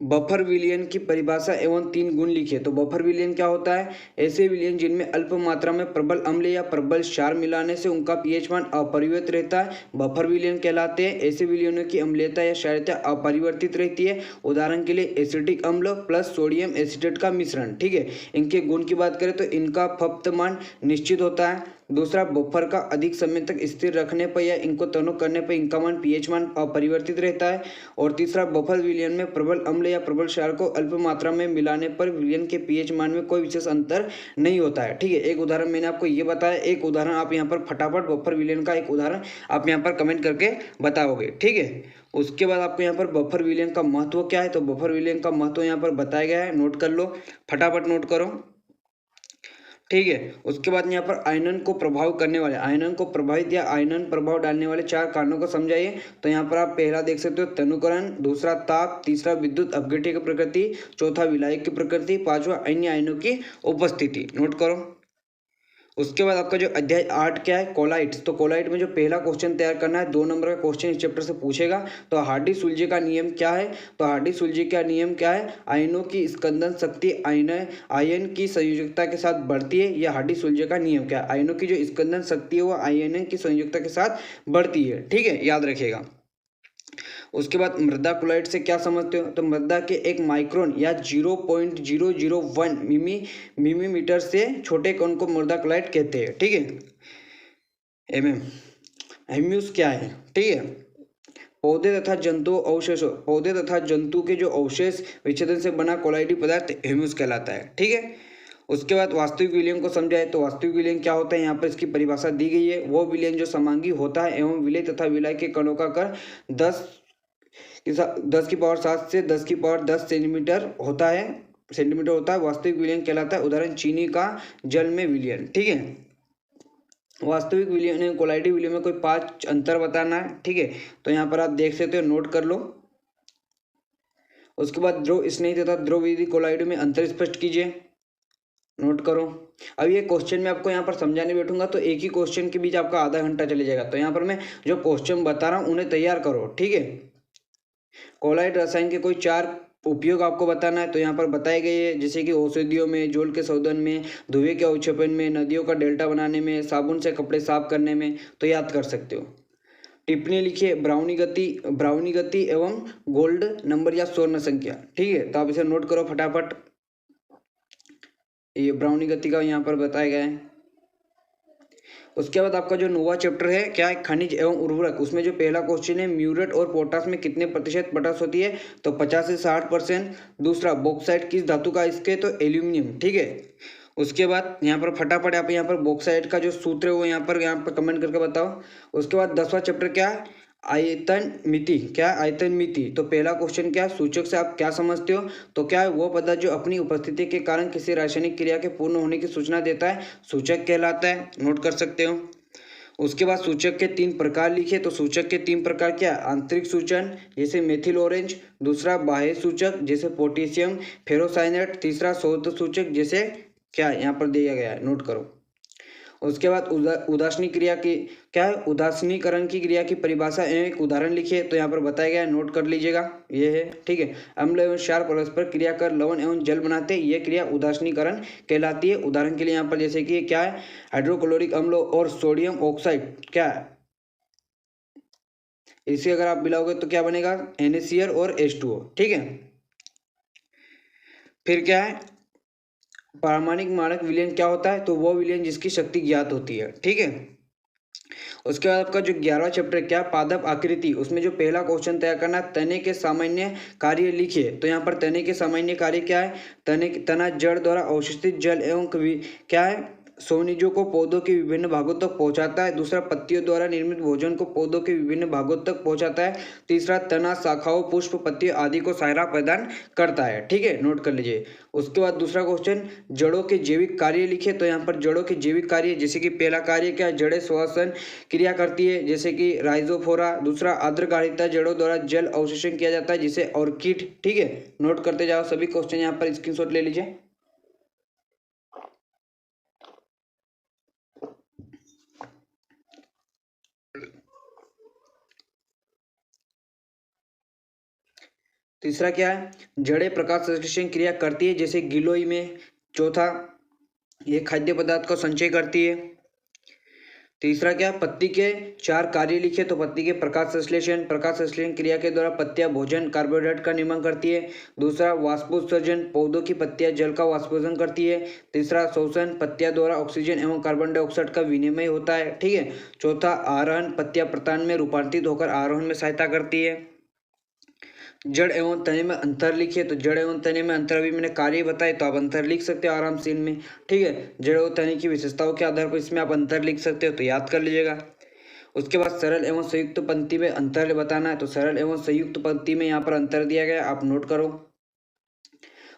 बफर विलयन की परिभाषा एवं 3 गुण लिखिए। तो बफर विलयन क्या होता है, ऐसे विलयन जिनमें अल्प मात्रा में प्रबल अम्ल या प्रबल क्षार मिलाने से उनका पीएच मान अपरिवर्तित रहता है, बफर विलयन कहलाते हैं। ऐसे विलयनों की अम्लीयता या क्षारीयता अपरिवर्तित रहती है, उदाहरण के लिए एसिटिक अम्ल प्लस सोडियम एसिटेट का मिश्रण। ठीक है, इनके गुण की बात करें तो इनका फप्त मान निश्चित होता है। दूसरा, बफर का अधिक समय तक स्थिर रखने पर या इनको तनक करने पर इनका मान पीएच मान अपरिवर्तित रहता है। और तीसरा, बफर विलयन में प्रबल अम्ल या प्रबल क्षार को अल्प मात्रा में मिलाने पर विलयन के पीएच मान में कोई विशेष अंतर नहीं होता है। ठीक है, एक उदाहरण मैंने आपको ये बताया, एक उदाहरण आप यहाँ पर फटाफट बफर विलयन का एक उदाहरण आप यहाँ पर कमेंट करके बताओगे। ठीक है, उसके बाद आपको यहाँ पर बफर विलयन का महत्व क्या है, तो बफर विलयन का महत्व यहाँ पर बताया गया है, नोट कर लो फटाफट, नोट करो। ठीक है, उसके बाद यहाँ पर आयनन को प्रभाव करने वाले, आयनन को प्रभावित या आयनन प्रभाव डालने वाले 4 कारणों को समझाइए। तो यहाँ पर आप पहला देख सकते हो तनुकरण, दूसरा ताप, तीसरा विद्युत अपघट्य की प्रकृति, चौथा विलायक की प्रकृति, 5वां अन्य आयनों की उपस्थिति, नोट करो। उसके बाद आपका जो अध्याय 8 क्या है, कोलाइट्स। तो कोलाइट में जो पहला क्वेश्चन तैयार करना है, 2 नंबर का क्वेश्चन इस चैप्टर से पूछेगा। तो हार्डी-सुलजे का नियम क्या है, तो हार्डी-सुलजे का नियम क्या है, आयनों की स्कंदन शक्ति आयन की संयोजकता के साथ बढ़ती है। या हार्डी-सुलजे का नियम क्या है, आयनों की जो स्कंदन शक्ति है वो आयन की संयोजकता के साथ बढ़ती है। ठीक है, याद रखिएगा। उसके बाद मृदा कोलाइट से क्या समझते हो, तो मृदा के 1 माइक्रोन या 0.001 मिलीमीटर से छोटे कण को मृदा कोलाइट कहते हैं। ठीक है, ह्यूमस क्या है, ठीक है, पौधे तथा जंतु के जो अवशेष विच्छेदन से बना कोलाइडी पदार्थ ह्यूमस कहलाता है। ठीक है, उसके बाद वास्तविक विलयन को समझाए तो वास्तविक विलयन क्या होता है, यहाँ पर इसकी परिभाषा दी गई है। वो विलयन जो समांगी होता है एवं विलय तथा विलय के कणों का कर 10⁻7 से 10⁻10 सेंटीमीटर होता है वास्तविक विलयन कहलाता है। उदाहरण चीनी का जल में विलयन। ठीक है, वास्तविक विलयन कोलाइडी विलयन में कोई 5 अंतर बताना है। ठीक है, तो यहाँ पर आप देख सकते हो, नोट कर लो। उसके बाद ध्रुव स्नेही तथा ध्रुव विधि कोलाइडो में अंतर स्पष्ट कीजिए, नोट करो। अब ये क्वेश्चन में आपको यहाँ पर समझाने बैठूंगा तो एक ही क्वेश्चन के बीच आपका आधा घंटा चले जाएगा। तो यहाँ पर मैं जो क्वेश्चन बता रहा हूँ उन्हें तैयार करो। ठीक है, कोलाइड रसायन के कोई 4 उपयोग आपको बताना है। तो यहाँ पर बताए गए हैं, जैसे कि औषधियों में, जल के शोधन में, धुएं के अवक्षेपण में, नदियों का डेल्टा बनाने में, साबुन से कपड़े साफ करने में। तो याद कर सकते हो। टिप्पणी लिखिए, ब्राउनी गति एवं गोल्ड नंबर या स्वर्ण संख्या। ठीक है, तो आप इसे नोट करो फटाफट। ये ब्राउनी गति का यहाँ पर बताया गया है। उसके बाद आपका जो नोवा चैप्टर है क्या है, खनिज एवं उर्वरक, उसमें जो पहला क्वेश्चन है म्यूरेट और पोटाश में कितने प्रतिशत पोटाश होती है, तो 50 से 60%। दूसरा बॉक्साइट किस धातु का इसके, तो एल्यूमिनियम। ठीक है, उसके बाद यहाँ पर फटाफट आप यहाँ पर बॉक्साइट का जो सूत्र है वो यहाँ पर कमेंट करके बताओ। उसके बाद 10वां चैप्टर क्या है, आयतन मिति। क्या आयतन मिति, तो पहला क्वेश्चन क्या है, सूचक से आप क्या समझते हो, तो क्या है वो पदार्थ जो अपनी उपस्थिति के कारण किसी रासायनिक क्रिया के पूर्ण होने की सूचना देता है, सूचक कहलाता है, नोट कर सकते हो। उसके बाद सूचक के 3 प्रकार लिखे, तो सूचक के 3 प्रकार क्या, आंतरिक सूचन जैसे मेथिल ऑरेंज, दूसरा बाह्य सूचक जैसे पोटेशियम फेरोसाइनेट, तीसरा शोध सूचक जैसे क्या यहाँ पर दिया गया है, नोट करो। उसके बाद उदासीनी क्रिया की क्या है, उदासीनीकरण की क्रिया की परिभाषा एवं एक उदाहरण लिखिए। तो यहाँ पर बताया गया है, नोट कर लीजिएगा, ये है। ठीक है, अम्ल एवं क्षार परस्पर क्रिया कर लवण एवं जल बनाते हैं, ये क्रिया उदासीनीकरण कहलाती है। उदाहरण के लिए यहाँ पर जैसे कि क्या है, हाइड्रोक्लोरिक अम्ल और सोडियम ऑक्साइड क्या है, इसे अगर आप मिलाओगे तो क्या बनेगा, NaCl और H2O। ठीक है, फिर क्या है, पारमाणिक मानक विलयन क्या होता है, तो वो विलयन जिसकी शक्ति ज्ञात होती है। ठीक है, उसके बाद आपका जो 11वां चैप्टर क्या, पादप आकृति, उसमें जो पहला क्वेश्चन तैयार करना, तने के सामान्य कार्य लिखिए। तो यहाँ पर तने के सामान्य कार्य क्या है, तना जड़ द्वारा अवशोषित जल एवं क्या है, सोनिजों को पौधों के विभिन्न भागों तक पहुंचाता है। दूसरा, पत्तियों द्वारा निर्मित भोजन को पौधों के विभिन्न भागों तक पहुंचाता है। तीसरा, तना शाखाओं, पुष्प, पत्तियों आदि को सहारा प्रदान करता है। ठीक है, नोट कर लीजिए। उसके बाद दूसरा क्वेश्चन, जड़ों के जैविक कार्य लिखे। तो यहाँ पर जड़ों के जैविक कार्य, जैसे कि पहला कार्य क्या, जड़ें श्वसन क्रिया करती है जैसे कि राइजोफोरा। दूसरा, आर्द्रकारिता, जड़ों द्वारा जल अवशोषण किया जाता है जिसे ऑर्किड। ठीक है, नोट करते जाओ सभी क्वेश्चन, यहाँ पर स्क्रीनशॉट ले लीजिए। तीसरा क्या है, जड़ें प्रकाश संश्लेषण क्रिया करती है जैसे गिलोय में। चौथा, ये खाद्य पदार्थ को संचय करती है। तीसरा क्या, पत्ती के 4 कार्य लिखे। तो पत्ती के प्रकाश संश्लेषण क्रिया के द्वारा पत्तियां भोजन कार्बोहाइड्रेट का निर्माण करती है। दूसरा, वाष्पोत्सर्जन, पौधों की पत्तियां जल का वाष्पोत्सर्जन करती है। तीसरा, शोषण, पत्तियां द्वारा ऑक्सीजन एवं कार्बन डाइऑक्साइड का विनिमय होता है। ठीक है। चौथा, आरोहण, पत्तियां प्रतान में रूपांतरित होकर आरोहण में सहायता करती है। जड़ एवं तने में अंतर लिखिए। तो जड़ एवं तने में अंतर अभी मैंने कार्य बताए तो आप अंतर लिख सकते हो आराम से इनमें। ठीक है, जड़ एवं तने की विशेषताओं के आधार पर इसमें आप अंतर लिख सकते हो, तो याद कर लीजिएगा। उसके बाद सरल एवं संयुक्त पंक्ति में अंतर बताना है। तो सरल एवं संयुक्त पंक्ति में यहाँ पर अंतर दिया गया, आप नोट करो।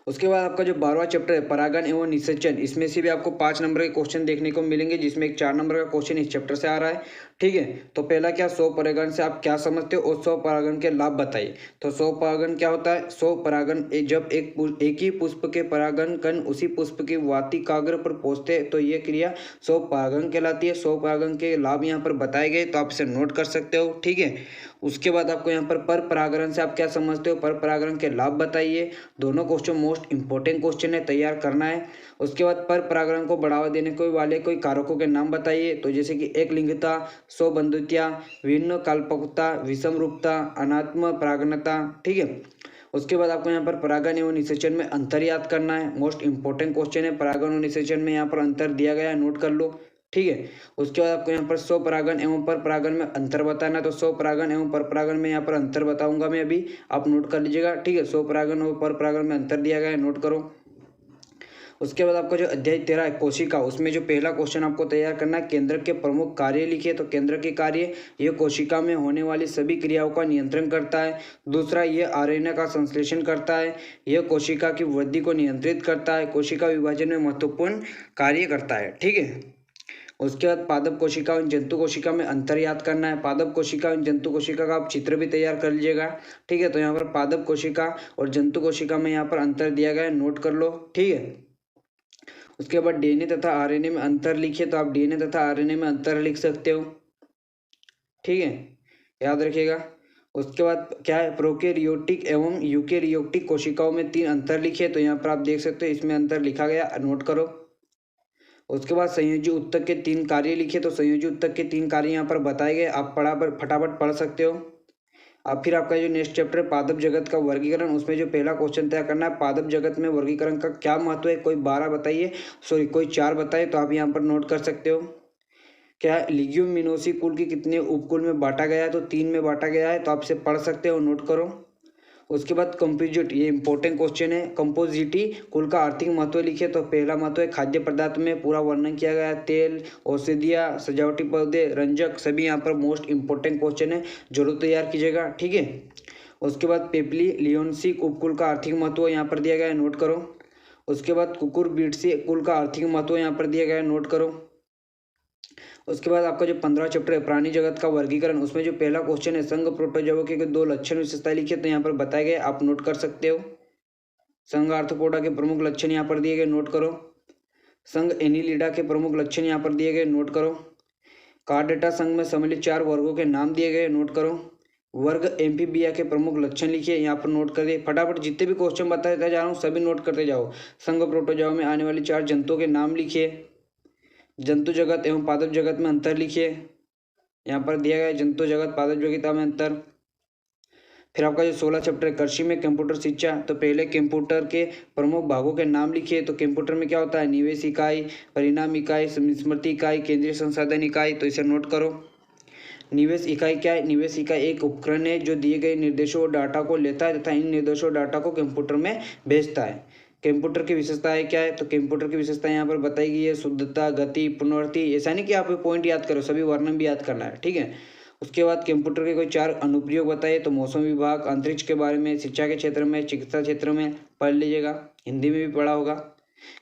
उसके बाद आपका जो 12वां चैप्टर है परागण एवं निषेचन, इसमें से भी आपको 5 नंबर के क्वेश्चन देखने को मिलेंगे, जिसमें एक 4 नंबर का क्वेश्चन इस चैप्टर से आ रहा है। ठीक है, तो पहला क्या, 100 परागण से आप क्या समझते हो और 100 परागण के लाभ बताइए। तो 100 परागण क्या होता है, 100 परागण जब एक ही पुष्प के परागण कण उसी पुष्प के वातिकाग्र पर पहुंचते हैं तो ये क्रिया 100 परागण कहलाती है। 100 परागण के लाभ यहाँ पर बताए गए, तो आप इसे नोट कर सकते हो। ठीक है, उसके बाद आपको यहाँ पर परागण से आप क्या समझते हो, पर परागण के लाभ बताइए। दोनों क्वेश्चन मोस्ट इंपॉर्टेंट क्वेश्चन है, तैयार करना है। उसके बाद पर परागण को बढ़ावा देने को वाले कोई कारकों के नाम बताइए। तो जैसे कि एक लिंगता, सौ बंधुत्या, विभिन्न काल्पकता, विषम रूपता, अनात्म परागणता। ठीक है, उसके बाद आपको यहाँ पर परागण एवं निषेचन में अंतर याद करना है, मोस्ट इंपॉर्टेंट क्वेश्चन है। परागण और निषेचन में यहाँ पर अंतर दिया गया है, नोट कर लो। ठीक है, उसके बाद आपको यहाँ पर 100 परागण एवं पर परागण में अंतर बताना है। तो 100 परागण एवं पर परागण में यहाँ पर अंतर बताऊंगा मैं अभी, आप नोट कर लीजिएगा। ठीक है, 100 परागण और पर परागण में अंतर दिया गया है, नोट करो। उसके बाद आपका जो अध्याय 13 है कोशिका, उसमें जो पहला क्वेश्चन आपको तैयार करना है, केंद्र के प्रमुख कार्य लिखिए। तो केंद्र के कार्य, ये कोशिका में होने वाली सभी क्रियाओं का नियंत्रण करता है। दूसरा, ये आरएनए का संश्लेषण करता है। यह कोशिका की वृद्धि को नियंत्रित करता है। कोशिका विभाजन में महत्वपूर्ण कार्य करता है। ठीक है। उसके बाद पादप कोशिका और जंतु कोशिका में अंतर याद करना है। पादप कोशिका और जंतु कोशिका का आप चित्र भी तैयार कर लीजिएगा। ठीक है। तो यहाँ पर पादप कोशिका और जंतु कोशिका में यहाँ पर अंतर दिया गया है, नोट कर लो। ठीक है। उसके बाद डीएनए तथा आरएनए में अंतर लिखिए। तो आप डीएनए तथा आरएनए में अंतर लिख सकते हो। ठीक है, याद रखिएगा। उसके बाद क्या है, प्रोकैरियोटिक एवं यूकैरियोटिक कोशिकाओं में 3 अंतर लिखिए। तो यहाँ पर आप देख सकते हो इसमें अंतर लिखा गया, नोट करो। उसके बाद संयोजी उत्तक के 3 कार्य लिखिए। तो संयोजी उत्तक के 3 कार्य यहाँ पर बताए गए, आप फटाफट पढ़ सकते हो। अब फिर आपका जो नेक्स्ट चैप्टर है पादप जगत का वर्गीकरण, उसमें जो पहला क्वेश्चन तैयार करना है, पादप जगत में वर्गीकरण का क्या महत्व है, कोई 12 बताइए, कोई 4 बताइए। तो आप यहाँ पर नोट कर सकते हो। क्या लिग्यूमिनोसी कुल के कितने उपकुल में बांटा गया है, तो 3 में बांटा गया है। तो आप इसे पढ़ सकते हो, नोट करो। उसके बाद कंपोजिट, ये इंपॉर्टेंट क्वेश्चन है। कंपोजिटी कुल का आर्थिक महत्व लिखिए। तो पहला महत्व है खाद्य पदार्थ में पूरा वर्णन किया गया है। तेल, औषधियाँ, सजावटी पौधे, रंजक, सभी यहाँ पर मोस्ट इंपॉर्टेंट क्वेश्चन है, जरूर तैयार कीजिएगा। ठीक है। उसके बाद पेपली लियोनसिक उपकुल का आर्थिक महत्व यहाँ पर दिया गया है, नोट करो। उसके बाद कुकुरबिटेसी कुल का आर्थिक महत्व यहाँ पर दिया गया है, नोट करो। उसके बाद आपका जो 15 चैप्टर है प्राणी जगत का वर्गीकरण, उसमें जो पहला क्वेश्चन है संघ प्रोटोजोआ के 2 लक्षण विशेषताएं लिखिए। तो यहाँ पर बताए गए, आप नोट कर सकते हो। संघ आर्थ्रोपोडा के प्रमुख लक्षण यहाँ पर दिए गए, नोट करो। संघ एनिलिडा के प्रमुख लक्षण यहाँ पर दिए गए, नोट करो। कार्डेटा संघ में सम्मिलित 4 वर्गों के नाम दिए गए, नोट करो। वर्ग एम्फीबिया के प्रमुख लक्षण लिखिए, यहाँ पर नोट करिए। फटाफट जितने भी क्वेश्चन बताते जा रहा हूँ सभी नोट करते जाओ। संघ प्रोटोजोआ में आने वाली 4 जंतुओं के नाम लिखिए। जंतु जगत एवं पादप जगत में अंतर लिखिए, यहाँ पर दिया गया है जंतु जगत पादप जगत में अंतर। फिर आपका जो 16 चैप्टर है कृषि में कंप्यूटर शिक्षा, तो पहले कंप्यूटर के प्रमुख भागों के नाम लिखिए। तो कंप्यूटर में क्या होता है, निवेश इकाई, परिणाम इकाई, स्मृति इकाई, केंद्रीय संसाधन इकाई। तो इसे नोट करो। निवेश इकाई क्या है, निवेश इकाई एक उपकरण है जो दिए गए निर्देशों और डाटा को लेता है तथा इन निर्देशों और डाटा को कंप्यूटर में भेजता है। कंप्यूटर की विशेषताएं क्या है, तो कंप्यूटर की विशेषताएं यहाँ पर बताई गई है, शुद्धता, गति, पुनरावृत्ति। ऐसा नहीं कि आप पॉइंट याद करो, सभी वर्णन भी याद करना है। ठीक है। उसके बाद कंप्यूटर के कोई 4 अनुप्रयोग बताइए। तो मौसम विभाग, अंतरिक्ष के बारे में, शिक्षा के क्षेत्र में, चिकित्सा क्षेत्र में पढ़ लीजिएगा, हिंदी में भी पढ़ा होगा।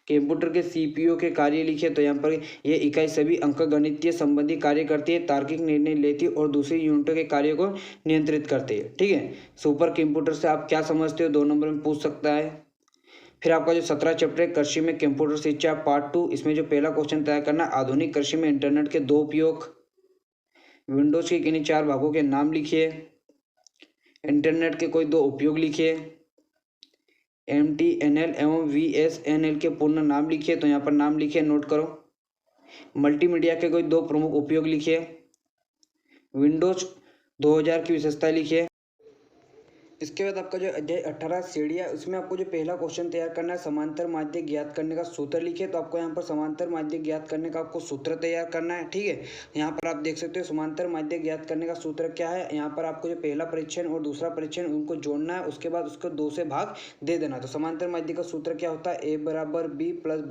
कंप्यूटर के सीपीयू के कार्य लिखिए। तो यहाँ पर ये इकाई सभी अंकगणितीय संबंधी कार्य करती है, तार्किक निर्णय लेती है और दूसरी यूनिटों के कार्यों को नियंत्रित करती है। ठीक है। सुपर कंप्यूटर से आप क्या समझते हो, 2 नंबर में पूछ सकता है। फिर आपका जो 17 चैप्टर है कृषि में कंप्यूटर शिक्षा पार्ट 2, इसमें जो पहला क्वेश्चन तैयार करना, आधुनिक कृषि में इंटरनेट के 2 उपयोग। विंडोज के किन्हीं 4 भागों के नाम लिखिए। इंटरनेट के कोई 2 उपयोग लिखिए। MTNL एवं VSNL के पूर्ण नाम लिखिए। तो यहाँ पर नाम लिखिए, नोट करो। मल्टीमीडिया के कोई 2 प्रमुख उपयोग लिखिए। विंडोज 2000 की विशेषताएं लिखिए। इसके बाद आपका जो अध्याय 18 श्रेणियाँ, उसमें आपको जो पहला क्वेश्चन तैयार करना है समांतर माध्य ज्ञात करने का सूत्र लिखिए। तो आपको यहाँ पर समांतर माध्य ज्ञात करने का आपको सूत्र तैयार करना है। ठीक है। यहाँ पर आप देख सकते हो समांतर माध्य ज्ञात करने का सूत्र क्या है। यहाँ पर आपको जो पहला परीक्षण और दूसरा परीक्षण उनको जोड़ना है, उसके बाद उसको 2 से भाग दे देना। तो समांतर माध्य का सूत्र क्या होता है, A बराबर B प्लस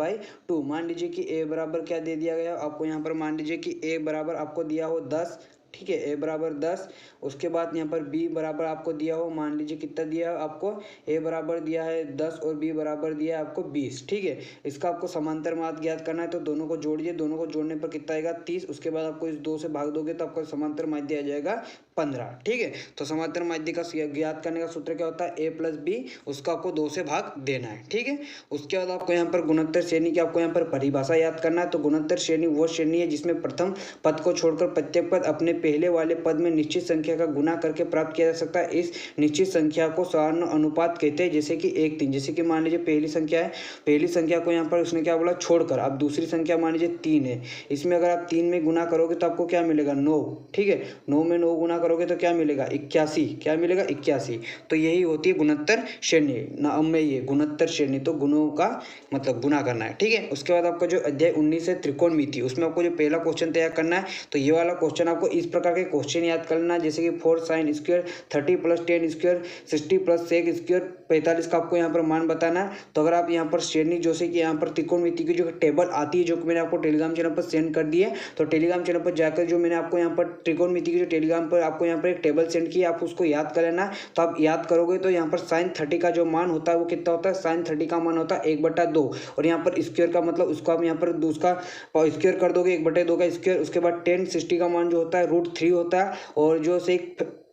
2। मान लीजिए कि A बराबर क्या दे दिया गया आपको, यहाँ पर मान लीजिए कि A बराबर आपको दिया हो 10। ठीक है, A बराबर 10। उसके बाद यहाँ पर B बराबर आपको दिया हो, मान लीजिए कितना दिया है आपको, A बराबर दिया है 10 और B बराबर दिया है आपको 20। ठीक है। इसका आपको समांतर माध्य ज्ञात करना है। तो दोनों को जोड़िए, दोनों को जोड़ने पर कितना आएगा, 30। उसके बाद आपको इस 2 से भाग दोगे तो आपका समांतर माध्य आ जाएगा 15। ठीक है। तो समांतर माध्य का ज्ञात करने का सूत्र क्या होता है, A प्लस B, उसका आपको 2 से भाग देना है। ठीक है। उसके बाद आपको यहाँ पर गुणोत्तर श्रेणी की आपको यहाँ पर परिभाषा याद करना है। तो गुणोत्तर श्रेणी वो श्रेणी है जिसमें प्रथम पद को छोड़कर प्रत्येक पद अपने पहले वाले पद में निश्चित संख्या का गुना करके प्राप्त किया जा सकता है। इस निश्चित संख्या को साधारण अनुपात कहते हैं, जैसे कि 1 3। जैसे कि मान लीजिए पहली संख्या है, पहली संख्या को यहाँ पर उसने क्या बोला, छोड़कर। अब दूसरी संख्या मान लीजिए 3 है, इसमें अगर आप 3 में गुना करोगे तो आपको क्या मिलेगा, 9। ठीक है। 9 में 9 गुना करोगे तो क्या मिलेगा, 81। क्या मिलेगा, 81। तो यही होती है गुणोत्तर श्रेणी। नाम में ये गुणोत्तर श्रेणी, तो गुणों का मतलब गुना करना है। ठीक है। उसके बाद आपका जो अध्याय 19 है त्रिकोणमिति, उसमें आपको जो पहला क्वेश्चन तैयार करना है। तो ये वाला क्वेश्चन आपको इस प्रकार के क्वेश्चन याद करना, जैसे कि 4 sin square 30 + 10 square 60 + sec square 45 का आपको यहाँ पर मान बताना है। तो अगर आप यहाँ पर श्रेणी जैसे कि यहाँ पर त्रिकोणमिति की जो टेबल आती है जो मैंने आपको टेलीग्राम चैनल पर सेंड कर दी है, तो टेलीग्राम चैनल पर जाकर जो मैंने आपको यहाँ पर त्रिकोणमिति की जो टेलीग्राम पर आपको यहाँ पर एक टेबल सेंड की, आप उसको याद कर लेना। तो आप याद करोगे तो यहाँ पर साइन 30 का जो मान होता है वो कितना होता है, साइन 30 का मान होता है 1/2। और यहाँ पर स्क्वायर का मतलब उसको आप यहाँ पर उसका स्क्वायर कर दोगे, 1/2 का स्क्वायर। उसके बाद 10 60 का मान जो होता है √3 होता है, और जो से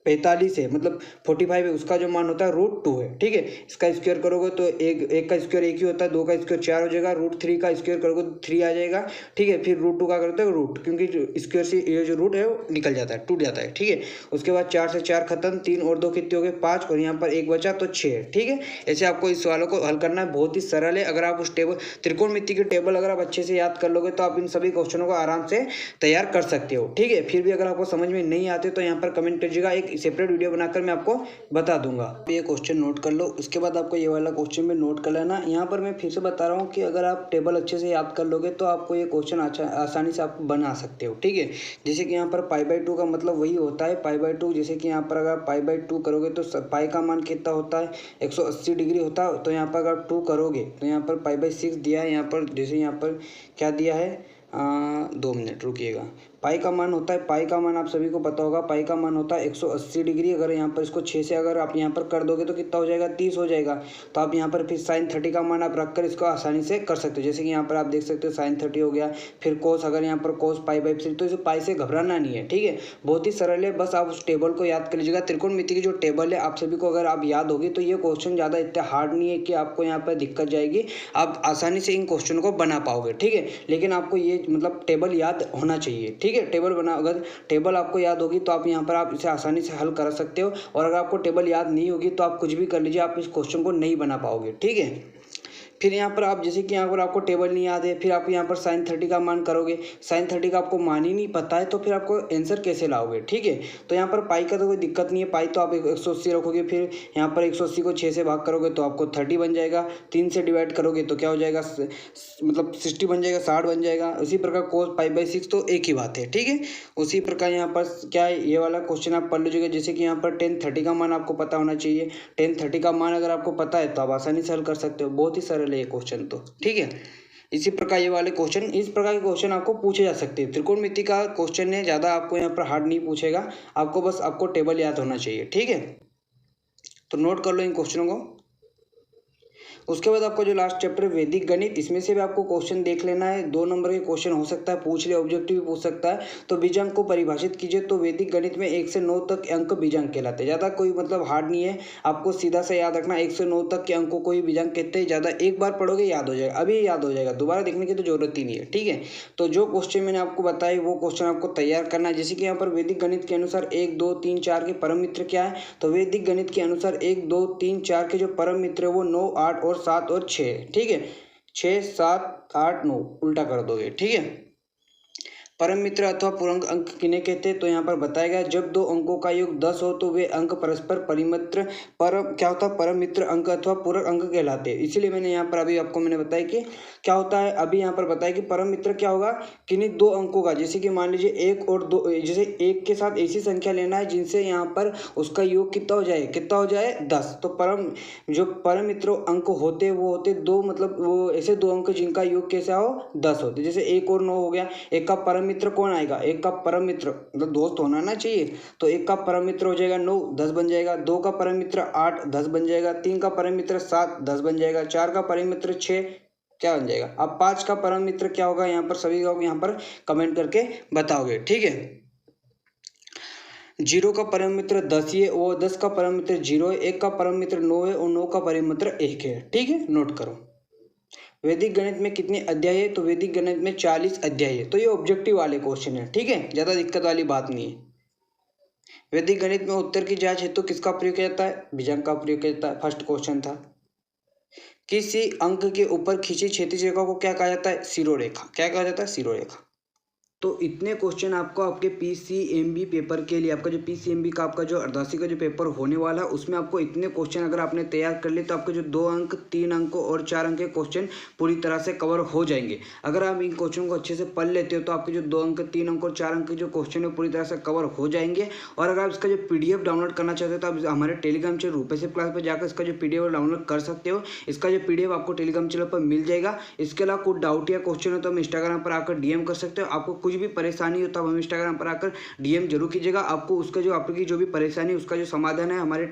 45 है मतलब 45 है उसका जो मान होता है √2 है। ठीक है, इसका स्क्वायर करोगे तो एक का स्क्वायर एक ही होता है, 2 का स्क्वायर 4 हो जाएगा, √3 का स्क्वायर करोगे तो 3 आ जाएगा। ठीक है, फिर √2 का करते हो रूट, क्योंकि स्क्वायर से ये जो रूट है वो निकल जाता है, टूट जाता है। ठीक है, उसके बाद 4 से 4 खत्म, 3 और 2 कितने हो गए 5, और यहाँ पर 1 बचा तो 6। ठीक है, ऐसे आपको इस सवालों को हल करना है, बहुत ही सरल है। अगर आप उस टेबल त्रिकोणमिति की टेबल अगर आप अच्छे से याद कर लोगे तो आप इन सभी क्वेश्चनों को आराम से तैयार कर सकते हो। ठीक है, फिर भी अगर आपको समझ में नहीं आते तो यहाँ पर कमेंट कीजिएगा, एक सेपरेट वीडियो बनाकर मैं आपको बता दूंगा। ये क्वेश्चन नोट कर लो, उसके बाद आपको ये वाला क्वेश्चन भी नोट कर लेना। यहाँ पर मैं फिर से बता रहा हूँ कि अगर आप टेबल अच्छे से याद कर लोगे तो आपको ये क्वेश्चन आसानी से आप बना सकते हो। ठीक है, जैसे कि यहाँ पर π/2 का मतलब वही होता है π/2। जैसे कि यहाँ पर अगर π/2 करोगे तो पाई का मान कितना होता है 180 डिग्री होता है। तो यहाँ पर अगर 2 करोगे तो यहाँ पर π/6 दिया है। यहाँ पर जैसे यहाँ पर क्या दिया है 2 मिनट रुकिएगा। पाई का मान होता है, पाई का मान आप सभी को पता होगा, पाई का मान होता है 180 डिग्री। अगर यहाँ पर इसको 6 से अगर आप यहाँ पर कर दोगे तो कितना हो जाएगा 30 हो जाएगा। तो आप यहाँ पर फिर साइन 30 का मान आप रखकर इसको आसानी से कर सकते हो। जैसे कि यहाँ पर आप देख सकते हो साइन 30 हो गया, फिर कोस, अगर यहाँ पर कोस π/3, तो इसे पाई से घबराना नहीं है। ठीक है, बहुत ही सरल है, बस आप उस टेबल को याद कर लीजिएगा। त्रिकोणमिति की जो टेबल है आप सभी को अगर आप याद होगी तो ये क्वेश्चन ज़्यादा इतना हार्ड नहीं है कि आपको यहाँ पर दिक्कत जाएगी, आप आसानी से इन क्वेश्चन को बना पाओगे। ठीक है, लेकिन आपको ये मतलब टेबल याद होना चाहिए। ठीक है, टेबल बना, अगर टेबल आपको याद होगी तो आप यहाँ पर आप इसे आसानी से हल कर सकते हो, और अगर आपको टेबल याद नहीं होगी तो आप कुछ भी कर लीजिए, आप इस क्वेश्चन को नहीं बना पाओगे। ठीक है, फिर यहाँ पर आप जैसे कि यहाँ पर आपको टेबल नहीं याद है, फिर आप यहाँ पर साइन 30 का मान करोगे, साइन 30 का आपको मान ही नहीं पता है तो फिर आपको आंसर कैसे लाओगे। ठीक है, तो यहाँ पर पाई का तो कोई दिक्कत नहीं है, पाई तो आप 180 रखोगे, फिर यहाँ पर 180 को 6 से भाग करोगे तो आपको 30 बन जाएगा, 3 से डिवाइड करोगे तो क्या हो जाएगा मतलब 60 बन जाएगा, 60 बन जाएगा। उसी प्रकार कोस π/6 तो एक ही बात है। ठीक है, उसी प्रकार यहाँ पर क्या है, ये वाला क्वेश्चन आप पढ़ लीजिएगा। जैसे कि यहाँ पर 10 30 का मान आपको पता होना चाहिए, 10 30 का मान अगर आपको पता है तो आप आसानी से हल कर सकते हो, बहुत ही सरल है ये क्वेश्चन तो। ठीक है, इसी प्रकार ये वाले क्वेश्चन, इस प्रकार के क्वेश्चन आपको पूछे जा सकते हैं। त्रिकोणमिति का क्वेश्चन है, ज़्यादा आपको यहाँ पर हार्ड नहीं पूछेगा, आपको बस आपको टेबल याद होना चाहिए। ठीक है, तो नोट कर लो इन क्वेश्चनों को। उसके बाद आपका जो लास्ट चैप्टर है वैदिक गणित, इसमें से भी आपको क्वेश्चन देख लेना है। 2 नंबर के क्वेश्चन हो सकता है, पूछ ले, ऑब्जेक्टिव भी पूछ सकता है। तो बीजांक को परिभाषित कीजिए। तो वैदिक गणित में 1 से 9 तक के अंक बीजांक कहलाते हैं। ज़्यादा कोई मतलब हार्ड नहीं है, आपको सीधा से याद रखना 1 से 9 तक के अंकों को ही बीजांक कहते हैं। ज़्यादा एक बार पढ़ोगे याद हो जाएगा, अभी याद हो जाएगा, दोबारा देखने की तो जरूरत ही नहीं है। ठीक है, तो जो क्वेश्चन मैंने आपको बताए वो क्वेश्चन आपको तैयार करना है। जैसे कि यहाँ पर वैदिक गणित के अनुसार 1 2 3 4 के परम मित्र क्या है, तो वैदिक गणित के अनुसार 1 2 3 4 के जो परम मित्र है वो 9 8 और 7 और 6। ठीक है, 6 7 8 9 उल्टा कर दोगे। ठीक है, परम मित्र अथवा पूर्णांक अंक किन्हें कहते हैं, तो यहाँ पर बताया गया जब 2 अंकों का योग 10 हो तो वे अंक परस्पर परिमित्र परम क्या होता है, परम मित्र अंक अथवा पूरक अंक कहलाते हैं। इसीलिए मैंने यहाँ पर अभी आपको मैंने बताया कि क्या होता है, अभी यहाँ पर बताया कि परम मित्र क्या होगा, किन्हीं 2 अंकों का, जैसे कि मान लीजिए 1 और 2, जैसे 1 के साथ ऐसी संख्या लेना है जिनसे यहाँ पर उसका योग कितना हो जाए 10। तो जो परम मित्र अंक होते हैं वो होते 2, मतलब वो ऐसे 2 अंक जिनका योग कैसा हो 10 होते। जैसे 1 और 9 हो गया, 1 का परम मित्र कौन आएगा, 1 का परम मित्र मतलब दोस्त होना ना चाहिए, तो 1 का परम मित्र हो जाएगा 9 10 बन जाएगा, 2 का परम मित्र 8 10 बन जाएगा, 3 का परम मित्र 7 10 बन जाएगा, 4 का परम मित्र 6 क्या बन जाएगा। अब 5 का परम मित्र क्या होगा, यहाँ पर सभी लोग यहाँ पर कमेंट करके बताओगे। ठीक है, 0 का परम मित्र 10 है, वो 10 का परम मित्र 0 है, 1 का परम मित्र 9 है और 9 का परम मित्र 1 है। ठीक है, नोट करो। वैदिक गणित में कितने अध्याय है, तो वैदिक गणित में 40 अध्याय है। तो ये ऑब्जेक्टिव वाले क्वेश्चन है। ठीक है, ज़्यादा दिक्कत वाली बात नहीं है। वैदिक गणित में उत्तर की जांच हेतु किसका प्रयोग किया जाता है, बीजांक का प्रयोग किया जाता है। फर्स्ट क्वेश्चन था, किसी अंक के ऊपर खींची क्षैतिज रेखा को क्या कहा जाता है, सिरोरेखा। क्या कहा जाता है, सिरोरेखा। तो इतने क्वेश्चन आपको आपके पीसीएमबी पेपर के लिए, आपका जो पीसीएमबी का आपका जो अर्धवार्षिक का जो पेपर होने वाला है उसमें आपको इतने क्वेश्चन अगर आपने तैयार कर लिए तो आपके जो 2 अंक 3 अंक और 4 अंक के क्वेश्चन पूरी तरह से कवर हो जाएंगे। अगर आप इन क्वेश्चन को अच्छे से पढ़ लेते हो तो आपके जो 2 अंक 3 अंक और 4 अंक के जो क्वेश्चन है पूरी तरह से कवर हो जाएंगे। और अगर आप इसका जो पीडीएफ डाउनलोड करना चाहते हो तो आप हमारे टेलीग्राम चैनल रूपेसिव क्लास पर जाकर इसका जो पीडीएफ डाउनलोड कर सकते हो। इसका जो पीडीएफ आपको टेलीग्राम चैनल पर मिल जाएगा। इसके अलावा कुछ डाउट या क्वेश्चन हो तो हम इंस्टाग्राम पर आकर डीएम कर सकते हो। आपको कुछ भी परेशानी हो तब हम इंस्टाग्राम पर आकर डीएम जरूर कीजिएगा। आपको उसका जो आपकी जो भी परेशानी उसका जो समाधान है हमारे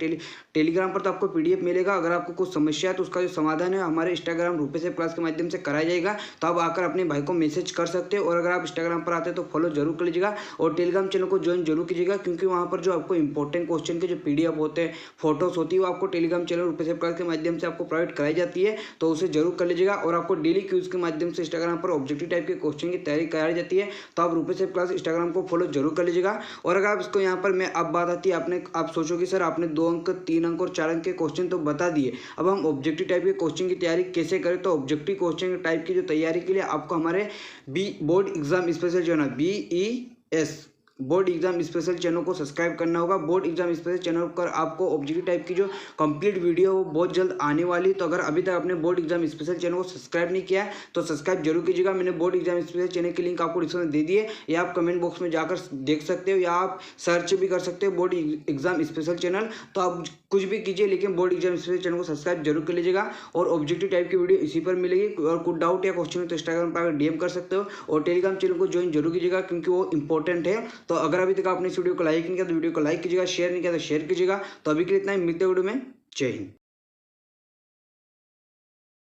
टेलीग्राम पर तो आपको पीडीएफ मिलेगा। अगर आपको कुछ समस्या है तो उसका जो समाधान है हमारे इंस्टाग्राम रूपेसिव क्लास के माध्यम से कराया जाएगा। तो आप आकर अपने भाई को मैसेज कर सकते हो। और अगर आप इंस्टाग्राम पर आते हैं तो फॉलो जरूर कर लीजिएगा और टेलीग्राम चैनल को ज्वाइन जरूर कीजिएगा, क्योंकि वहाँ पर जो आपको इंपॉर्टेंट क्वेश्चन के जो पीडीएफ होते हैं, फोटोज होती है, वो आपको टेलीग्राम चैनल रूपेसिव क्लास के माध्यम से आपको प्रोवाइड कराई जाती है। तो उसे जरूर कर लीजिएगा। और आपको डेली क्यूज के माध्यम से इंस्टाग्राम पर ऑब्जेक्टिव टाइप के क्वेश्चन की तैयारी कराई जाती है। तो आप रूपेसिव क्लास इंस्टाग्राम को फॉलो जरूर कर लीजिएगा। और अगर आप इसको यहाँ पर मैं अब बात आती है, आप सोचोगे सर आपने 2 अंक 3 अंक और 4 अंक के क्वेश्चन तो बता दिए, अब हम ऑब्जेक्टिव टाइप के क्वेश्चन की तैयारी कैसे करें। तो ऑब्जेक्टिव क्वेश्चन टाइप की जो तैयारी के लिए आपको हमारे board exam special channel BES board exam special channel को सब्सक्राइब करना होगा। बोर्ड एग्जाम स्पेशल चैनल पर आपको ऑब्जेक्टिव टाइप की जो कंप्लीट वीडियो वो बहुत जल्द आने वाली। तो अगर अभी तक आपने बोर्ड एग्जाम स्पेशल चैनल को सब्सक्राइब नहीं किया है तो सब्सक्राइब जरूर कीजिएगा। मैंने बोर्ड एग्जाम स्पेशल चैनल की लिंक आपको डिस्क्रिप्शन में दे दी है, या आप कमेंट बॉक्स में जाकर देख सकते हो, या आप सर्च भी कर सकते हो बोर्ड एग्जाम स्पेशल चैनल। तो आप कुछ भी कीजिए लेकिन बोर्ड एग्जाम स्पेशल चैनल को सब्सक्राइब जरूर कर लीजिएगा। और ऑब्जेक्टिव टाइप की वीडियो इसी पर मिलेगी। और कुछ डाउट या क्वेश्चन तो इंस्टाग्राम पर डीएम कर सकते हो। और टेलीग्राम चैनल को ज्वाइन जरूर कीजिएगा क्योंकि वो इंपॉर्टेंट है। तो अगर अभी तक आपने इस वीडियो को लाइक नहीं किया तो वीडियो को लाइक कीजिएगा, शेयर नहीं किया तो शेयर कीजिएगा। तो अभी के लिए इतना ही, मिलते हैं वीडियो में। जय हिंद।